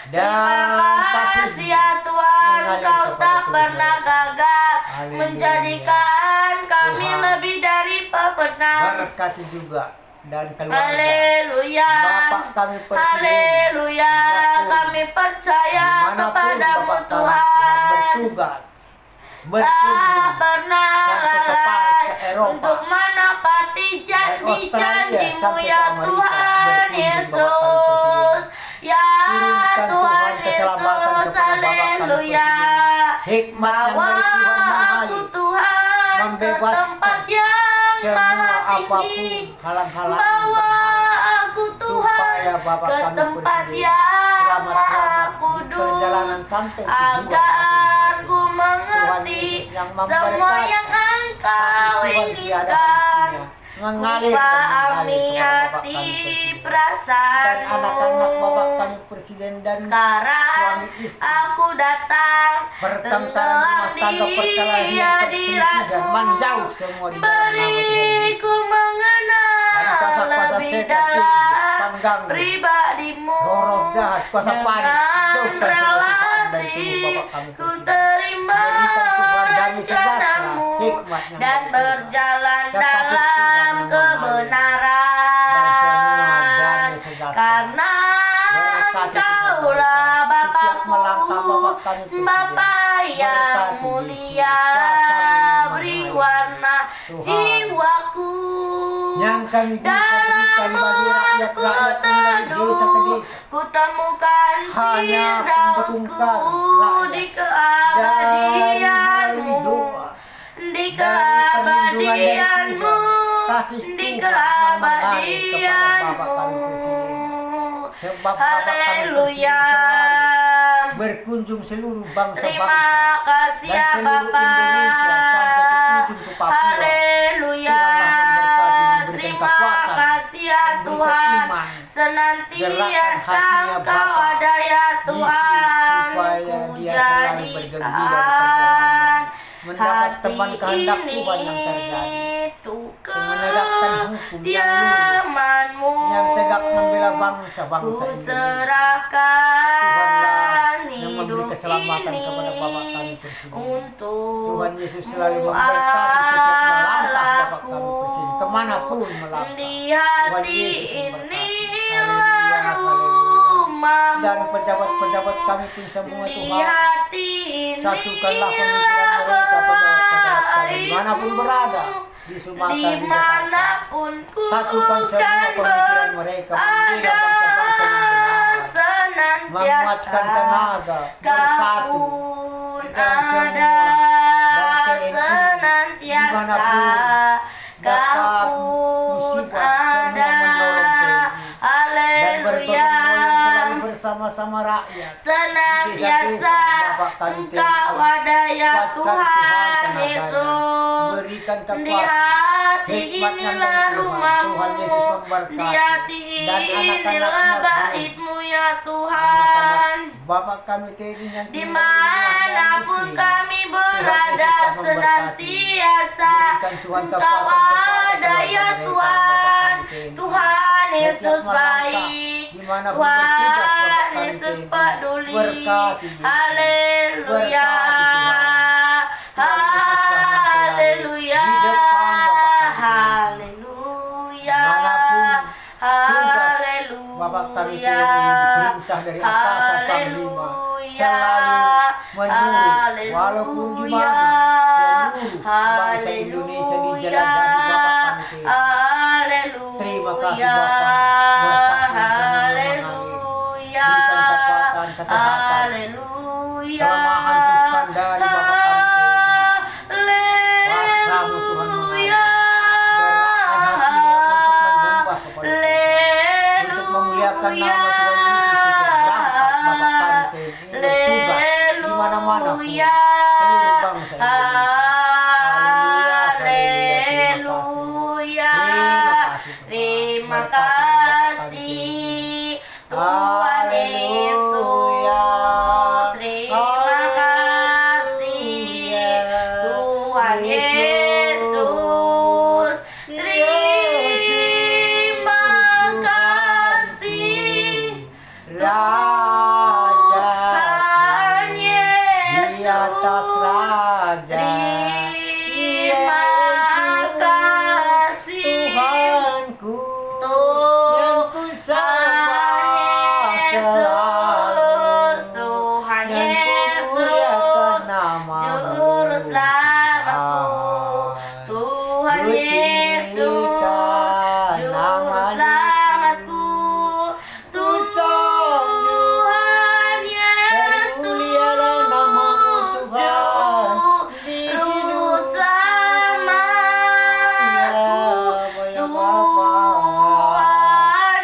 Terima kasih ya Tuhan, mengalir Kau kepada tak tubuh pernah mereka. gagal Haleluya. menjadikan kami Tuhan, lebih dari pemenang. berkati juga dan keluarga. Haleluya. Bapak kami presiden, Haleluya. Jakun, Kami percaya dimanapun kepadamu Bapak kami Tuhan. bertugas, Tak berkunjung pernah sampai ke Paris, lalai ke Eropa, untuk menepati Australia, janji-janji-Mu sampai ke ya Amerika, Tuhan berkunjung Yesus. Ya Turunkan Tuhan Tuhan keselamatan Yesus. kepada Bapak kami Haleluya. hikmat yang Bawa dari Tuhan aku mengalir Tuhan ke membebaskan tempat yang semua maha apapun tinggi. halang-halang Bawa aku Tuhan supaya Bapak ke kami tempat presiden yang selamat-selamat maha di perjalanan kudus, sampai tujuan agar masing-masing. ku Tuhan mengerti Yesus yang semua memberkati. yang Engkau Kasih Tuhan tiada inginkan. hentinya, Ku mengalir dan pahami mengalir kepada Bapak hati kami presiden dan perasaanmu. anak-anak Bapak kami presiden dan Sekarang suami istri. aku datang, Pertengkaran rumah tangga, perkelahian, dia perselisihan diriku. menjauh semua di dalam nama Tuhan Yesus. Beriku mengenal Dan kuasa-kuasa lebih setan, iblis, dalam pengganggu, pribadimu. roh jahat, kuasa panik, jauhkan semua Tuhan dari Relati, tubuh Bapak kami ku presiden. terima Berikan Tuhan damai sejahtera, rencanamu hikmat yang dan dari Tuhan. berjalan Kekasih Tuhan dalam yang mengalir. kebenaran. Dan semua damai sejahtera. Karena Berkati Tuhan Engkaulah mereka. Setiap melangkah Bapakku, Bapak kami presiden. Bapa yang Berkati mulia, Yesus, kuasa-Mu yang beri mengalir. warna Tuhan. jiwaku. yang kami bisa berikan bagi rakyat-rakyat dari desa ke desa. Ku temukan Hanya Firdausku di keabadianmu, di keabadianmu, di keabadianmu. Sebab Bapak kami Haleluya. berkunjung seluruh Terima bangsa-bangsa kasih dan ya seluruh Bapa. Indonesia sampai ke ujung ke Papua. Haleluya. Tuhanlah memberkati, memberikan Terima kekuatan, kasih ya memberikan Tuhan. iman, Senantiasa hatinya Engkau Bapa, ada ya Tuhan. supaya Ku dia selalu bergembira di jadikan mendapat teman hati kehendak ini Tuhan yang terjadi, untuk menegakkan hukum yang lurus, kediamanmu. yang tegak membela Ku bangsa-bangsa Indonesia. serahkan Tuhanlah yang memberi hidup keselamatan ini kepada Bapak kami Presiden. untuk Tuhan Yesus selalu memberkati setiap melangkah Bapak kami Allahku. Presiden, kemanapun melangkah. Di Tuhan hati Yesus ini memberkati. Haleluya, haleluya. rumahmu, Dan pejabat-pejabat kami pun semua di Tuhan, hati ini satukanlah pemikiran mereka pejabat-pejabat kami dimanapun berada, di Sumatera, di Jakarta. dimanapun ku Satukan semua kan pemikiran mereka, membela bangsa-bangsa yang benar, menguatkan senantiasa tenaga, bersatu, Kau dan semua ada dan TNI senantiasa dimanapun dapat Kau musibah, semua ada. menolong TNI dan Haleluya. bergotong royong selalu bersama-sama rakyat. Senantiasa Bapak kami Engkau ada ya kuatkan Tuhan tenaganya, Yesus. berikan Di kekuatan, hati hikmatnya inilah dari Tuhan. rumahmu, Tuhan Yesus memberkati. di hati Dan inilah anak-anaknya, baitmu ya Tuhan. anak-anak Bapak kami TNI yang tinggal di Dimanapun istri, kami berada Tuhan Yesus memberkati. senantiasa Berikan Tuhan Engkau kekuatan kepada ada keluarga ya mereka, Tuhan. Bapak kami TNI. Tuhan Setiap Yesus melangkah, baik, dimanapun bertugas, Bapak Tuhan kami Yesus TNI. peduli. Berkati Yesus. Haleluya. Berkati Tuhan. Tuhan Yesus selalu Haleluya. di depan Bapak kami. Haleluya. Dimanapun tugas Haleluya. Bapak kami TNI perintah dari atasan panglima selalu menurut, walaupun di mana seluruh bangsa Indonesia dijelajahi Bapak kami TNI. Haleluya. Terima kasih Bapak, berkati semua yang mengalir. Berikan kekuatan, kesehatan, Haleluya. kelemahan Tuhan dari Bapak kami TNI. Kuasa-Mu Tuhan mengalir. Gerakkan hatinya untuk menyembah kepada Tuhan, untuk memuliakan nama Tuhan Yesus setiap berangkat Bapak kami TNI bertugas di mana-mana pun seluruh bangsa Indonesia. Haleluya, haleluya. Terima kasih Tuhan. Terima kasih Tuhan Yesus. Terima kasih Tuhan Yesus. Terima kasih Tuhan di atas Yesus. raja. Terima kasih Tuhanku yang ku sembah Yesus, selalu, Tuhan dan ku Yesus, muliakan nama-Mu. Juru selamatku, Tuhan Yesus, Juru selamatku, Tuhan Yesus, Termulialah nama-Mu Tuhan di Juru hidup selamatku, Tuhan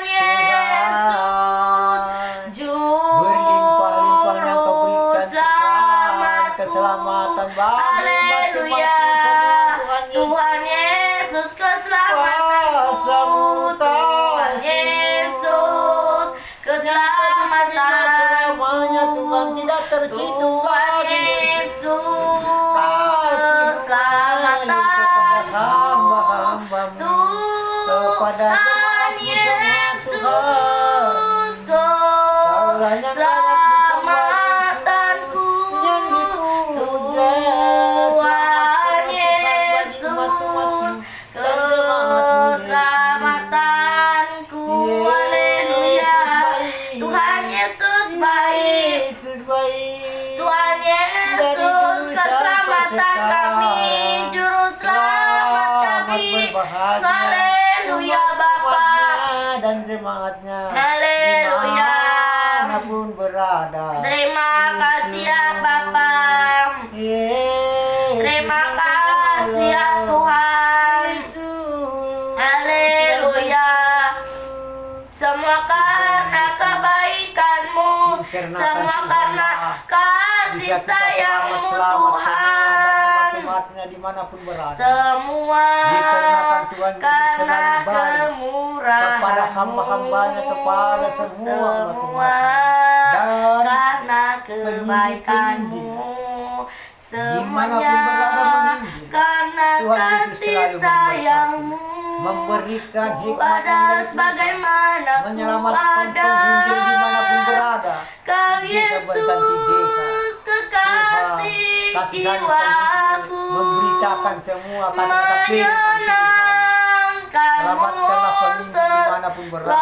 Yesus, berlimpah-limpahnya Kau Juru berikan Tuhan selamatku. keselamatan bagi Haleluya. umat-Mu Tuhan Yesus keselamatanku. Kuasa-Mu Tuhan kasih-Mu Yesus keselamatanku. selamanya Tuhan tidak terhitung Tuhan lagi. Yesus kepada keselamatanku. hamba-hamba-Mu, kepada Tuhan jemaat-Mu semua Yesus Tuhan, keselamatanku. yang dipuja. Tuhan Yesus keselamatanku. Haleluya. Tuhan Yesus baik. Yesus baik. Tuhan Yesus keselamatan kami, juru selamat kami. Haleluya. berikan semangatnya. Haleluya. Dimanapun berada. Terima kasih ya Bapa. Yesus, Terima kasih ya Tuhan. Yesus. Haleluya. Semua karena kebaikan-Mu, semua karena kasih sayang-Mu Tuhan. Umatnya dimanapun berada. Semua Dikarenakan Tuhan Yesus karena selalu baik kemurahan-Mu, kepada hamba-hambanya, kepada semua umat-umatnya. Dan karena kebaikan-Mu, semuanya dimanapun berada menginjil, karena Tuhan Yesus kasih selalu sayang-Mu, memberikan Ku hikmat ada yang dari sebagaimana Ku menyelamatkan ada. penginjil dimanapun berada. Kau Desa berganti desa. Yesus kekasih Kasihani jiwaku, penginjil, memberitakan semua kata-kata firman Tuhan. Selamatkanlah penginjil dimanapun berada.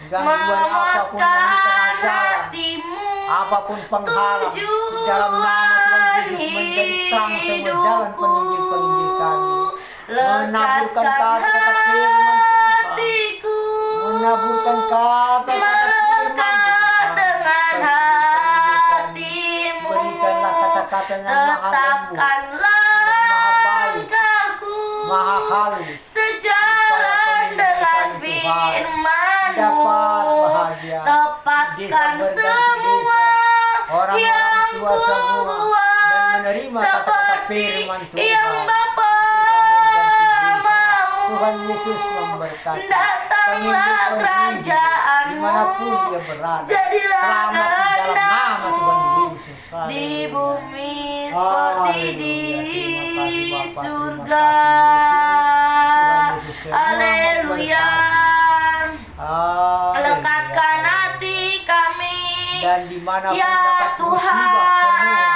Gangguan apapun yang di tengah jalan, hatimu, apapun penghalang, di dalam nama Tuhan Yesus menjadi terang semua jalan penginjil-penginjil kami. Menaburkan kata-kata firman Tuhan. hatiku, Menaburkan kata-kata firman Tuhan. dengan hatimu, Berikanlah kata-kata yang maha lembut, tetapkanlah maha baik, langkahku, maha halus, sejalan dengan firman-Mu, dapat bahagia. tepatkan Desa berganti semua desa. Orang-orang yang tua ku semua buat, dan menerima kata-kata seperti firman Tuhan. yang Bapa mau. Tuhan Yesus memberkati. Datanglah kerajaan-Mu, dimanapun dia berada. jadilah Selamat di dalam nama kehendak-Mu Tuhan Yesus. di Haleluya. bumi seperti di Haleluya. Terima kasih Bapa, surga. Tuhan Yesus semua Haleluya. Haleluya. Lekatkan hati kami, Dan dimanapun ya dapat musibah semua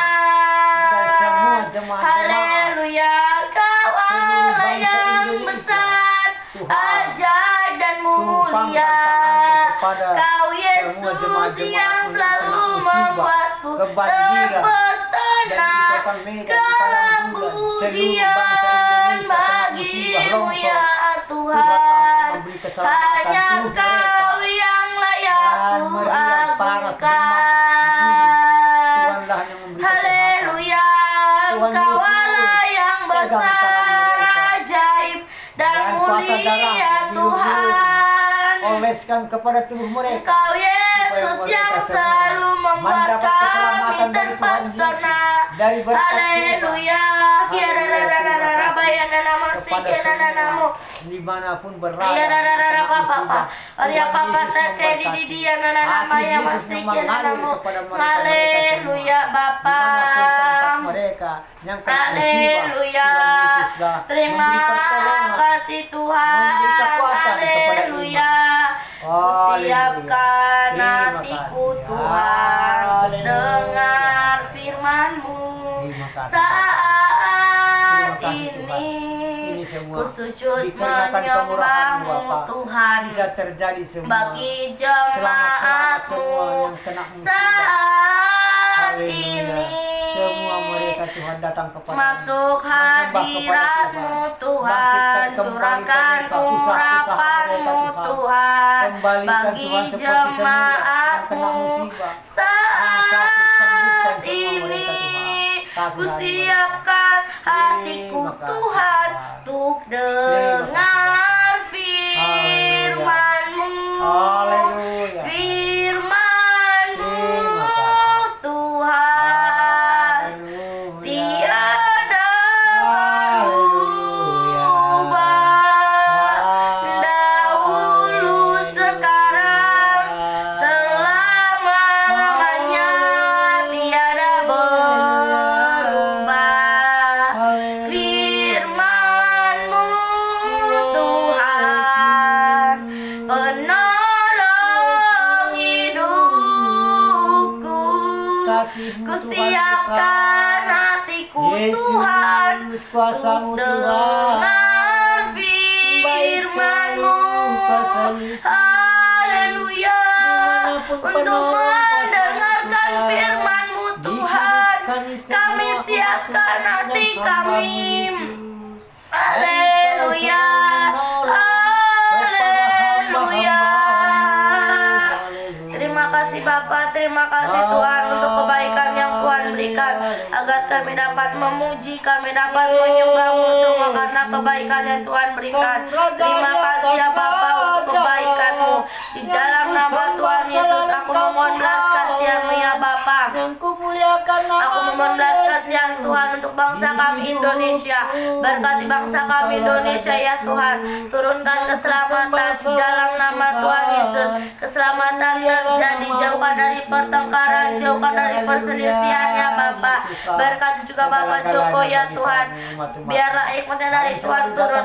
dan semua Tuhan. jemaat-jemaat Haleluya. Kau seluruh Allah bangsa yang Indonesia, besar, Tuhan, ajaib dan tumpangkan mulia. tangan-Mu kepada Kau semua Yesus jemaat-jemaat-Mu yang yang selalu kena musibah, membuatku kebanjiran, terpesona. dan di kota Medan, di padang Segala bulan, seluruh pujian bangsa Indonesia kena musibah bagimu longsor. ya Tuhanlah yang Tuhan. memberi keselamatan Hanya tubuh Kau mereka. yang layak Dan ku meriang panas demam agungkan. Tuhanlah yang memberi kesehatan. Haleluya. Tuhan Kau Yesus, Allah yang pegang besar, tangan mereka. ajaib dan Dan kuasa mulia darah Tuhan. oleskan kepada tubuh mereka. Engkau Yesus Supaya yang mereka semua selalu membuat mendapat kami keselamatan dari Tuhan Yesus, terpesona. dari berkat Tuhan. Haleluya. Haleluya, terima kasih kepada semua dimanapun berada. Iya, kena musibah. Arya Tuhan papa Yesus terkait di memberkati. dia nana nama Kasih yang Yesus masih yang mengalir kepada mereka Haleluya semua. Bapa. Dimanapun tempat mereka yang kena musibah, Haleluya. Tuhan Yesus dah Terima memberi pertolongan, kasih Tuhan. memberi kekuatan kepada Haleluya. iman. Kusiapkan Terima hatiku kasih. Tuhan Haleluya. dengar firman-Mu Terima kasih. saat Terima kasih, Tuhan. ini. Ini semua Ku sujud dikarenakan kemurahan-Mu, menyembah-Mu Bapa. Tuhan. Bisa terjadi semua. Bagi Selamat-selamat semua jemaat-Mu yang kena musibah. saat Haleluya. ini. Semua mereka Tuhan datang kepada Masuk hadirat-Mu Tuhan, curahkan urapan-Mu Tuhan, Kembalikan bagi Tuhan seperti semula yang kena jemaat-Mu musibah. saat sakit, sembuhkan semua ini. mereka, Tuhan. Kasih Kusiapkan hatiku Terima kasih, Tuhan Tuhan. untuk Terima dengar Haleluya. firman-Mu. Haleluya. Firman-Mu Terima kasih. Tuhan, Haleluya. tiada Haleluya. berubah, dahulu sekarang selama-lamanya tiada berubah. Firman-Mu Tuhan, penolong hidupku. Kasih-Mu, Tuhan, Kusiapkan hatiku Yesus, Tuhan kuasa-Mu, untuk Tuhan. dengar Baik firman-Mu. selalu, kuasa Yesus. Haleluya. Dimanapun Untuk penolong, mendengarkan kuasa-Mu, firman-Mu Di Tuhan, hidup kami semua, kami siapkan Tuhan, hati dan kami. hamba-Mu, Yesus. Haleluya. Engkau selalu menolong kepada Haleluya. hamba-hamba terima kasih Tuhan untuk kebaikan yang Tuhan berikan, agar kami dapat memuji, kami dapat menyembah-Mu semua karena kebaikan yang Tuhan berikan. Terima kasih ya Bapa untuk kebaikan-Mu. Di dalam nama Tuhan Yesus, aku memohon belas kasihan-Mu ya Bapa. Aku memohon belas kasihan Tuhan untuk bangsa kami Indonesia. Berkati bangsa kami Indonesia ya Tuhan. Turunkan keselamatan di dalam nama Tuhan Yesus. Keselamatan terjadi, jauhkan dari pertengkaran, jauhkan dari perselisihan ya Bapa. Berkati juga Bapak Joko ya Tuhan. Biarlah hikmatnya dari Tuhan turun,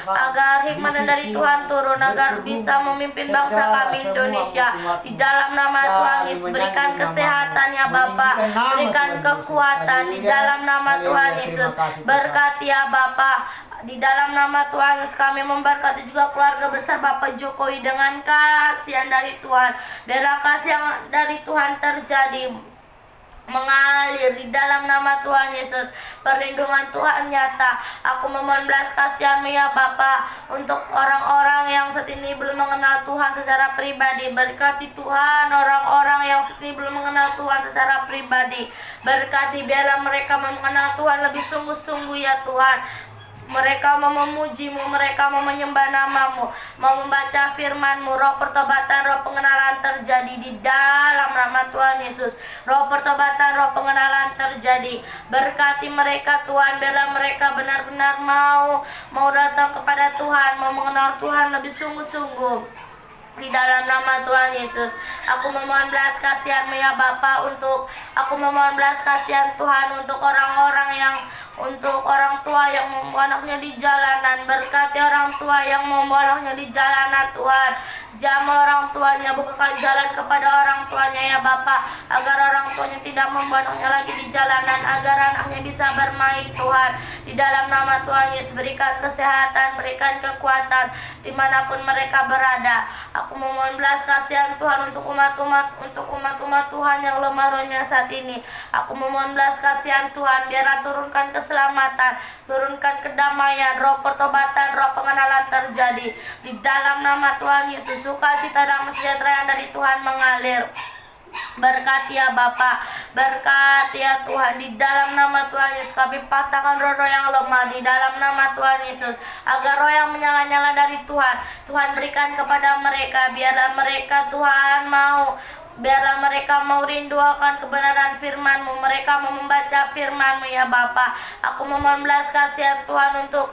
agar hikmatnya dari Tuhan turun, agar bisa memimpin bangsa kami Indonesia. Di dalam nama Tuhan Yesus, berikan kesehatan ya Bapa, berikan kekuatan di dalam nama Tuhan Yesus. Berkati ya Bapa. Di dalam nama Tuhan Yesus, kami memberkati juga keluarga besar Bapak Jokowi dengan kasihan dari Tuhan. Biarlah kasih yang dari Tuhan terjadi, mengalir di dalam nama Tuhan Yesus. Perlindungan Tuhan nyata. Aku memohon belas kasihan-Mu ya Bapa untuk orang-orang yang saat ini belum mengenal Tuhan secara pribadi. Berkati Tuhan orang-orang yang saat ini belum mengenal Tuhan secara pribadi. Berkati, biarlah mereka mengenal Tuhan lebih sungguh-sungguh ya Tuhan. Mereka mau memuji-Mu, mereka mau menyembah nama-Mu, mau membaca firman-Mu. Roh pertobatan, roh pengenalan terjadi di dalam nama Tuhan Yesus. Roh pertobatan, roh pengenalan terjadi. Berkati mereka Tuhan, biarlah mereka benar-benar mau datang kepada Tuhan, mau mengenal Tuhan lebih sungguh-sungguh. Di dalam nama Tuhan Yesus, aku memohon belas kasihan-Mu ya Bapa, aku memohon belas kasihan Tuhan untuk orang tua yang membawa anaknya di jalanan. Berkati orang tua yang membawa anaknya di jalanan Tuhan. Jamah orang tuanya, bukakan jalan kepada orang tuanya ya Bapa, agar orang tuanya tidak membawa anaknya lagi di jalanan, agar anaknya bisa bermain Tuhan. Di dalam nama Tuhan Yesus, berikan kesehatan, berikan kekuatan dimanapun mereka berada. Aku memohon belas kasihan Tuhan untuk umat-umat Tuhan yang lemah rohnya saat ini. Aku memohon belas kasihan Tuhan, biarlah turunkan keselamatan, turunkan kedamaian, roh pertobatan, roh pengenalan terjadi. Di dalam nama Tuhan Yesus, sukacita damai sejahtera yang dari Tuhan mengalir. Berkati ya Bapa, berkati ya Tuhan. Di dalam nama Tuhan Yesus, kami patahkan roh-roh yang lemah di dalam nama Tuhan Yesus, agar roh yang menyala-nyala dari Tuhan berikan kepada mereka. Biarlah mereka mau rindu akan kebenaran firman-Mu, mereka mau membaca firman-Mu ya Bapa. Aku memohon belas kasihan Tuhan untuk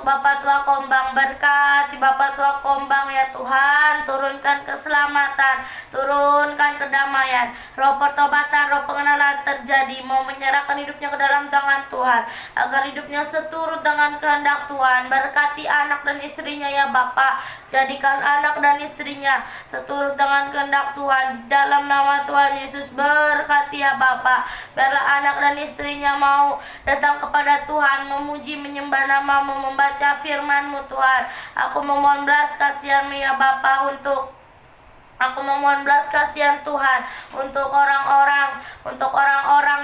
Bapak Tua Kombang. Berkati Bapak Tua Kombang ya Tuhan, turunkan keselamatan, turunkan kedamaian, roh pertobatan, roh pengenalan terjadi, mau menyerahkan hidupnya ke dalam tangan Tuhan, agar hidupnya seturut dengan kehendak Tuhan. Berkati anak dan istrinya ya Bapa, jadikan anak dan istrinya seturut dengan kehendak Tuhan. Dalam nama Tuhan Yesus, berkati ya Bapa, biarlah anak dan istrinya mau datang kepada Tuhan, memuji, menyembah nama-Mu, membaca firman-Mu Tuhan. Aku memohon belas kasihan-Mu ya Bapa Aku memohon belas kasihan Tuhan untuk orang-orang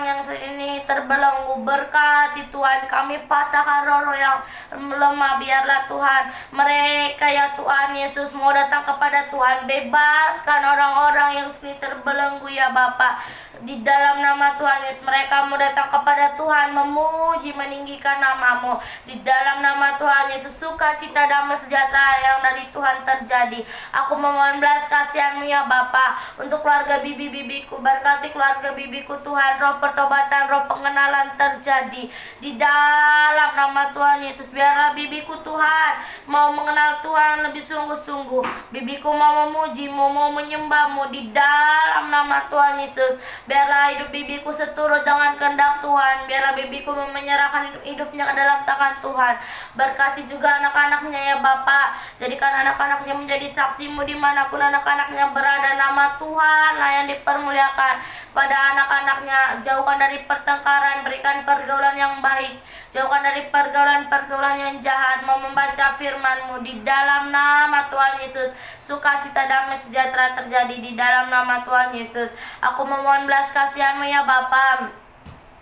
yang saat ini terbelenggu. Berkati Tuhan, kami patahkan roh-roh yang lemah. Biarlah Tuhan, mereka ya Tuhan Yesus mau datang kepada Tuhan. Bebaskan orang-orang yang saat ini terbelenggu ya Bapa. Di dalam nama Tuhan Yesus, mereka mau datang kepada Tuhan, memuji, meninggikan nama-Mu. Di dalam nama Tuhan Yesus, sukacita damai sejahtera yang dari Tuhan terjadi. Aku memohon belas kasihan-Mu ya Bapa untuk keluarga bibi-bibiku. Berkati keluarga bibiku Tuhan, roh pertobatan, roh pengenalan terjadi. Di dalam nama Tuhan Yesus, biarlah bibiku Tuhan mau mengenal Tuhan lebih sungguh-sungguh. Bibiku mau memuji-Mu, mau menyembah-Mu. Di dalam nama Tuhan Yesus, biarlah hidup bibiku seturut dengan kehendak Tuhan. Biarlah bibiku menyerahkan hidupnya ke dalam tangan Tuhan. Berkati juga anak-anaknya ya Bapa, jadikan anak-anaknya menjadi saksi-Mu dimanapun anak-anaknya berada. Nama Tuhan lah yang dipermuliakan pada anak-anaknya. Jauhkan dari pertengkaran, berikan pergaulan yang baik, jauhkan dari pergaulan-pergaulan yang jahat. Mau membaca firman-Mu di dalam nama Tuhan Yesus, sukacita damai sejahtera terjadi di dalam nama Tuhan Yesus. Aku memohon belas kasihan-Mu ya Bapa.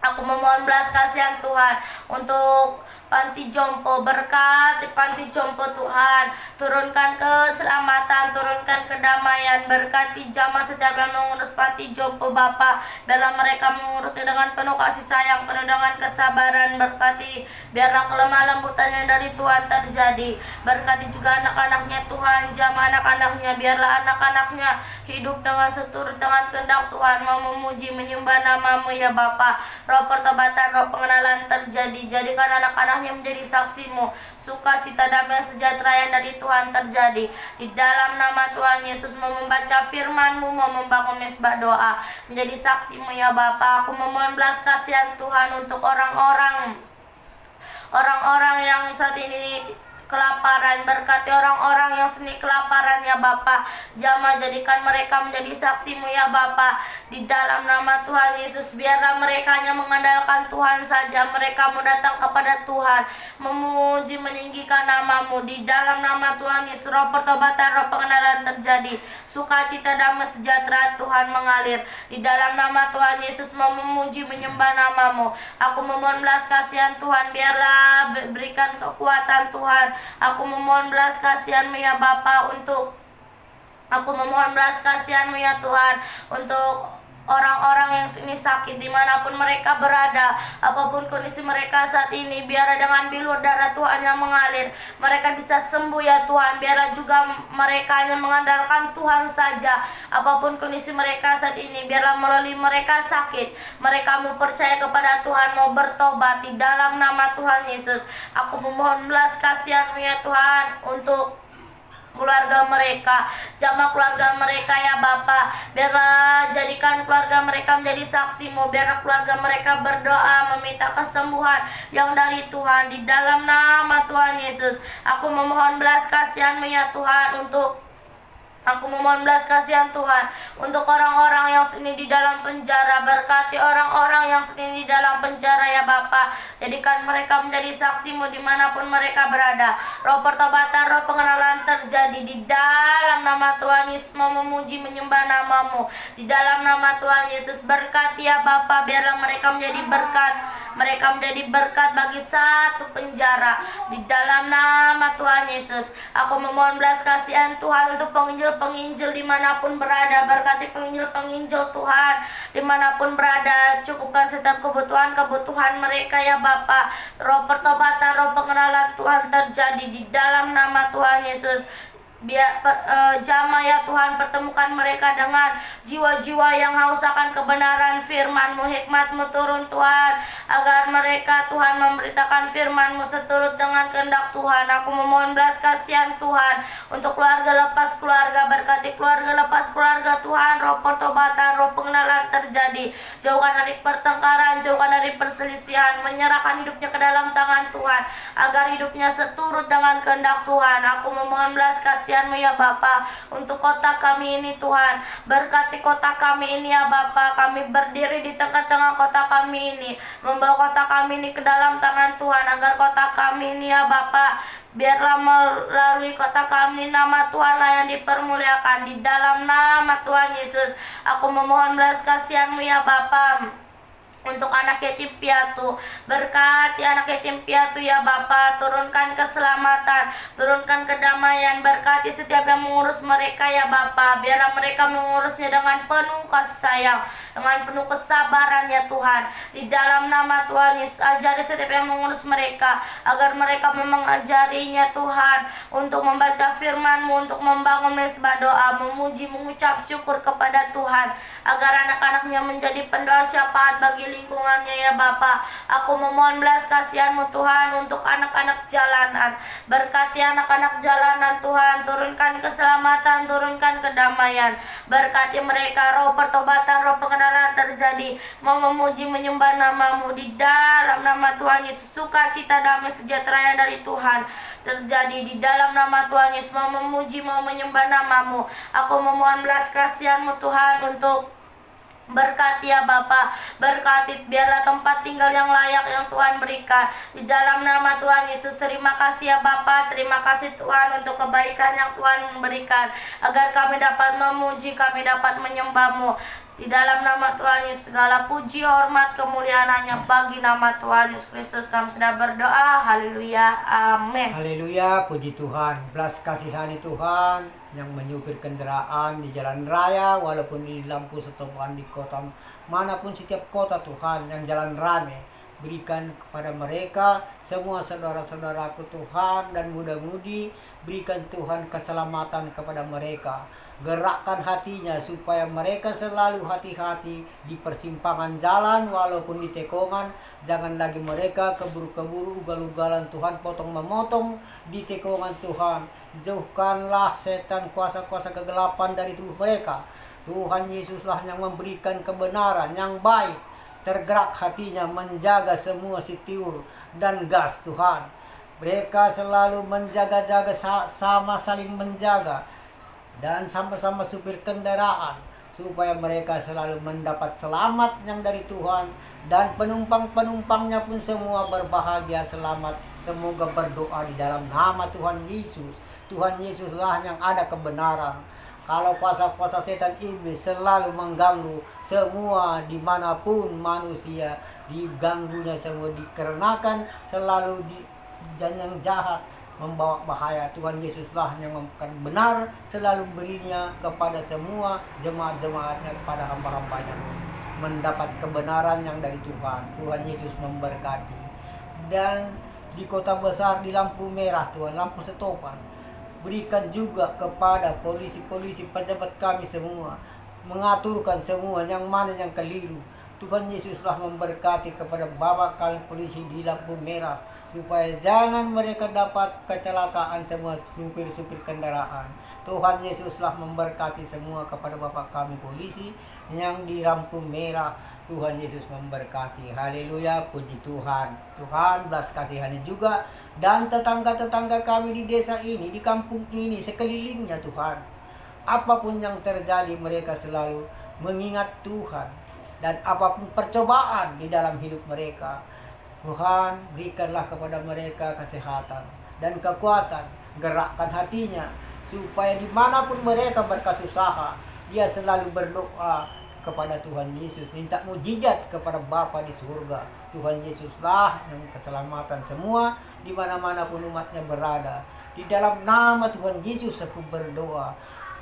Aku memohon belas kasihan Tuhan untuk panti jompo, berkati panti jompo Tuhan, turunkan keselamatan, turunkan kedamaian, berkati jamaah setiap yang mengurus panti jompo Bapa, biarlah mereka mengurusnya dengan penuh kasih sayang, penuh dengan kesabaran, berkati, biarlah kelemah lembutan yang dari Tuhan terjadi, berkati juga anak-anaknya Tuhan, jamaah anak-anaknya, biarlah anak-anaknya hidup dengan seturut dengan kehendak Tuhan, mau memuji menyembah nama-Mu ya Bapa, roh pertobatan, roh pengenalan terjadi, jadikan anak-anaknya menjadi saksi-Mu, sukacita damai sejahtera yang dari Tuhan terjadi, di dalam nama Tuhan Yesus, mau membaca firman-Mu, mau membangun mesbah doa, menjadi saksi-Mu ya Bapa. Aku memohon belas kasihan Tuhan untuk orang-orang yang saat ini kelaparan, berkati orang-orang yang seni kelaparan ya Bapa, jamah jadikan mereka menjadi saksi-Mu ya Bapa, di dalam nama Tuhan Yesus, biarlah mereka hanya mengandalkan Tuhan saja, mereka mau datang kepada Tuhan, memuji meninggikan nama-Mu, di dalam nama Tuhan Yesus, roh pertobatan, roh pengenalan terjadi, sukacita damai sejahtera Tuhan mengalir, di dalam nama Tuhan Yesus, mau memuji menyembah nama-Mu. Aku memohon belas kasihan Tuhan, biarlah berikan kekuatan Tuhan. Aku memohon belas kasihan-Mu ya Bapa, aku memohon belas kasihan-Mu ya Tuhan untuk orang-orang yang ini sakit dimanapun mereka berada, apapun kondisi mereka saat ini, biarlah dengan bilur darah Tuhan yang mengalir, mereka bisa sembuh ya Tuhan, biarlah juga mereka hanya mengandalkan Tuhan saja, apapun kondisi mereka saat ini, biarlah melalui mereka sakit, mereka mau percaya kepada Tuhan, mau bertobat, di dalam nama Tuhan Yesus, aku memohon belas kasihan-Mu ya Tuhan untuk keluarga mereka, jamaah keluarga mereka ya Bapa, biarlah jadikan keluarga mereka menjadi saksi-Mu, biarlah keluarga mereka berdoa meminta kesembuhan yang dari Tuhan, di dalam nama Tuhan Yesus, aku memohon belas kasihan-Mu ya Tuhan untuk Tuhan untuk orang-orang yang ini di dalam penjara, berkati orang-orang yang ini di dalam penjara ya Bapa, jadikan mereka menjadi saksi-Mu dimanapun mereka berada, roh pertobatan, roh pengenalan terjadi, di dalam nama Tuhan Yesus, mau memuji menyembah nama-Mu, di dalam nama Tuhan Yesus, berkati ya Bapa, biarlah mereka menjadi berkat bagi satu penjara, di dalam nama Tuhan Yesus, aku memohon belas kasihan Tuhan untuk penginjil dimanapun berada, berkati penginjil Tuhan dimanapun berada, cukupkan setiap kebutuhan mereka ya Bapa, roh pertobatan, roh pengenalan Tuhan terjadi, di dalam nama Tuhan Yesus, biar jamaah ya Tuhan, pertemukan mereka dengan jiwa-jiwa yang haus akan kebenaran firman-Mu, hikmat-Mu turun Tuhan, agar mereka Tuhan memberitakan firman-Mu seturut dengan kehendak Tuhan. Aku memohon belas kasihan Tuhan untuk keluarga lepas keluarga, berkati keluarga lepas keluarga Tuhan, roh pertobatan, roh pengenalan terjadi, jauhkan dari pertengkaran, jauhkan dari perselisihan, menyerahkan hidupnya ke dalam tangan Tuhan, agar hidupnya seturut dengan kehendak Tuhan. Aku memohon belas kasihan-Mu ya Bapa untuk kota kami ini Tuhan, berkati kota kami ini ya Bapa, kami berdiri di tengah-tengah kota kami ini, membawa kota kami ini ke dalam tangan Tuhan, agar kota kami ini ya Bapa, biarlah melalui kota kami nama Tuhanlah yang dipermuliakan, di dalam nama Tuhan Yesus, aku memohon belas kasihan-Mu ya Bapa untuk anak yatim piatu, berkati anak yatim piatu ya Bapa, turunkan keselamatan, turunkan kedamaian, berkati setiap yang mengurus mereka ya Bapa, biarlah mereka mengurusnya dengan penuh kasih sayang, dengan penuh kesabaran ya Tuhan, di dalam nama Tuhan Yesus, ajari setiap yang mengurus mereka, agar mereka mengajarinya Tuhan, untuk membaca firman-Mu, untuk membangun mesbah doa, memuji, mengucap syukur kepada Tuhan, agar anak-anaknya menjadi pendoa syafaat bagi lingkungannya ya Bapa. Aku memohon belas kasihan-Mu Tuhan untuk anak-anak jalanan, berkati anak-anak jalanan Tuhan, turunkan keselamatan, turunkan kedamaian, berkati mereka, roh pertobatan, roh pengenalan terjadi, mau memuji menyembah nama-Mu, di dalam nama Tuhan Yesus, sukacita damai sejahtera yang dari Tuhan terjadi, di dalam nama Tuhan Yesus, mau memuji, mau menyembah nama-Mu. Aku memohon belas kasihan-Mu Tuhan untuk Berkati ya Bapa, berkati biarlah tempat tinggal yang layak yang Tuhan berikan. Di dalam nama Tuhan Yesus, terima kasih ya Bapa, terima kasih Tuhan untuk kebaikan yang Tuhan berikan. Agar kami dapat memuji, kami dapat menyembah-Mu. Di dalam nama Tuhan Yesus, segala puji, hormat, kemuliaan hanya bagi nama Tuhan Yesus Kristus. Kami sudah berdoa, haleluya, amin. Haleluya, puji Tuhan. Belas kasihani Tuhan yang menyupir kendaraan di jalan raya, walaupun di lampu setopan di kota manapun, setiap kota Tuhan yang jalan rame. Berikan kepada mereka semua saudara-saudaraku Tuhan dan muda-mudi, berikan Tuhan keselamatan kepada mereka. Gerakkan hatinya supaya mereka selalu hati-hati di persimpangan jalan walaupun di tekongan. Jangan lagi mereka keburu-keburu, ugal-ugalan Tuhan, potong-memotong di tekongan Tuhan. Jauhkanlah setan, kuasa-kuasa kegelapan dari tubuh mereka. Tuhan Yesuslah yang memberikan kebenaran yang baik. Tergerak hatinya menjaga semua sitiur dan gas Tuhan. Mereka selalu menjaga-jaga, sama saling menjaga. Dan sama-sama supir kendaraan supaya mereka selalu mendapat selamat yang dari Tuhan, dan penumpang-penumpangnya pun semua berbahagia selamat. Semoga berdoa di dalam nama Tuhan Yesus. Tuhan Yesuslah yang ada kebenaran. Kalau kuasa-kuasa setan iblis selalu mengganggu semua dimanapun manusia, diganggunya semua dikarenakan selalu dan yang jahat membawa bahaya. Tuhan Yesuslah yang benar selalu berinya kepada semua jemaat-jemaatnya, kepada hamba-hambanya mendapat kebenaran yang dari Tuhan. Tuhan Yesus memberkati. Dan di kota besar di lampu merah Tuhan, lampu setopan, berikan juga kepada polisi-polisi, pejabat kami semua, mengaturkan semua yang mana yang keliru. Tuhan Yesuslah memberkati kepada bapak kami polisi di lampu merah, supaya jangan mereka dapat kecelakaan semua supir-supir kendaraan. Tuhan Yesuslah memberkati semua kepada bapak kami polisi yang di lampu merah. Tuhan Yesus memberkati. Haleluya, puji Tuhan. Tuhan belas kasihani juga dan tetangga-tetangga kami di desa ini, di kampung ini, sekelilingnya Tuhan. Apapun yang terjadi, mereka selalu mengingat Tuhan. Dan apapun percobaan di dalam hidup mereka, Tuhan berikanlah kepada mereka kesehatan dan kekuatan. Gerakkan hatinya supaya dimanapun mereka berkesusaha, dia selalu berdoa kepada Tuhan Yesus, minta mujizat kepada Bapa di surga. Tuhan Yesuslah yang keselamatan semua di mana-mana pun umatnya berada. Di dalam nama Tuhan Yesus aku berdoa.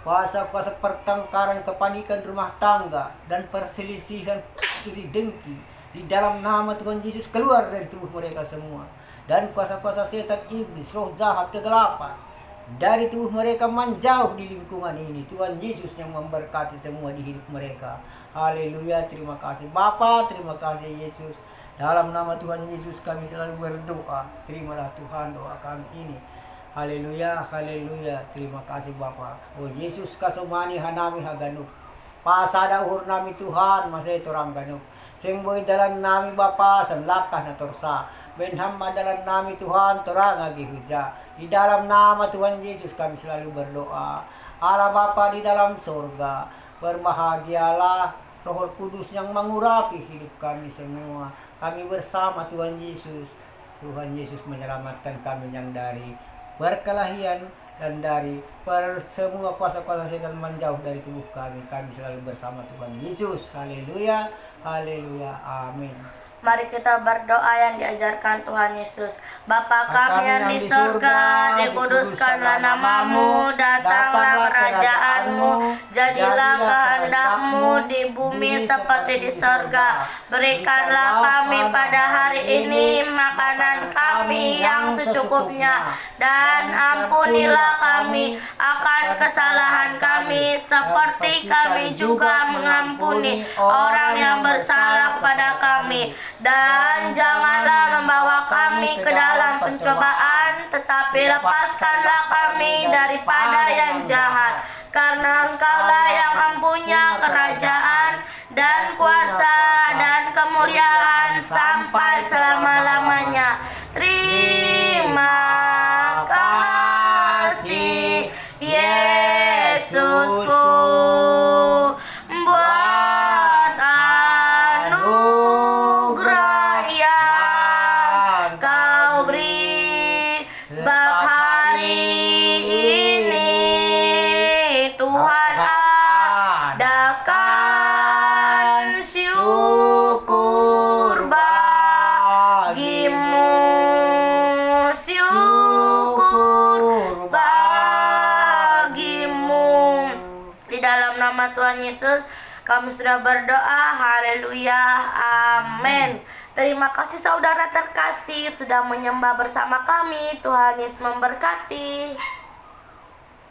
Kuasa-kuasa pertengkaran, kepanikan rumah tangga dan perselisihan, iri dengki, di dalam nama Tuhan Yesus keluar dari tubuh mereka semua. Dan kuasa-kuasa setan iblis, roh jahat, kegelapan dari tubuh mereka menjauh di lingkungan ini. Tuhan Yesus yang memberkati semua di hidup mereka. Haleluya, terima kasih Bapa, terima kasih Yesus. Dalam nama Tuhan Yesus kami selalu berdoa. Terimalah Tuhan doa kami ini. Haleluya, haleluya, terima kasih Bapa. Oh Yesus kasumani hanami haganuk. Pasada uhur nami Tuhan, masih torang ganuk. Sing boy dalan nami Bapa, sanlakah na torsa. Benham madalan nami Tuhan, torang agi huja. Di dalam nama Tuhan Yesus kami selalu berdoa. Allah Bapa di dalam surga, berbahagialah Roh Kudus yang mengurapi hidup kami semua. Kami bersama Tuhan Yesus. Tuhan Yesus menyelamatkan kami yang dari perkelahian dan dari semua kuasa-kuasa setan menjauh dari tubuh kami. Kami selalu bersama Tuhan Yesus. Haleluya, haleluya, amin. Mari kita berdoa yang diajarkan Tuhan Yesus. Bapa kami yang di surga, dikuduskanlah namamu, datanglah kerajaanmu, jadilah kehendak-Mu di bumi seperti di surga. Berikanlah kami pada hari ini makanan kami yang secukupnya, dan ampunilah kami akan kesalahan kami, seperti kami juga mengampuni orang yang bersalah kepada kami. Dan janganlah membawa kami ke dalam pencobaan, tetapi lepaskanlah kami daripada yang jahat. Karena Engkaulah yang mempunyai kerajaan dan kuasa dan kemuliaan sampai selama-lamanya. Terima kasih Yesusku buat bagimu, syukur bagimu. Di dalam nama Tuhan Yesus kami sudah berdoa, haleluya, amin. Terima kasih saudara terkasih sudah menyembah bersama kami. Tuhan Yesus memberkati.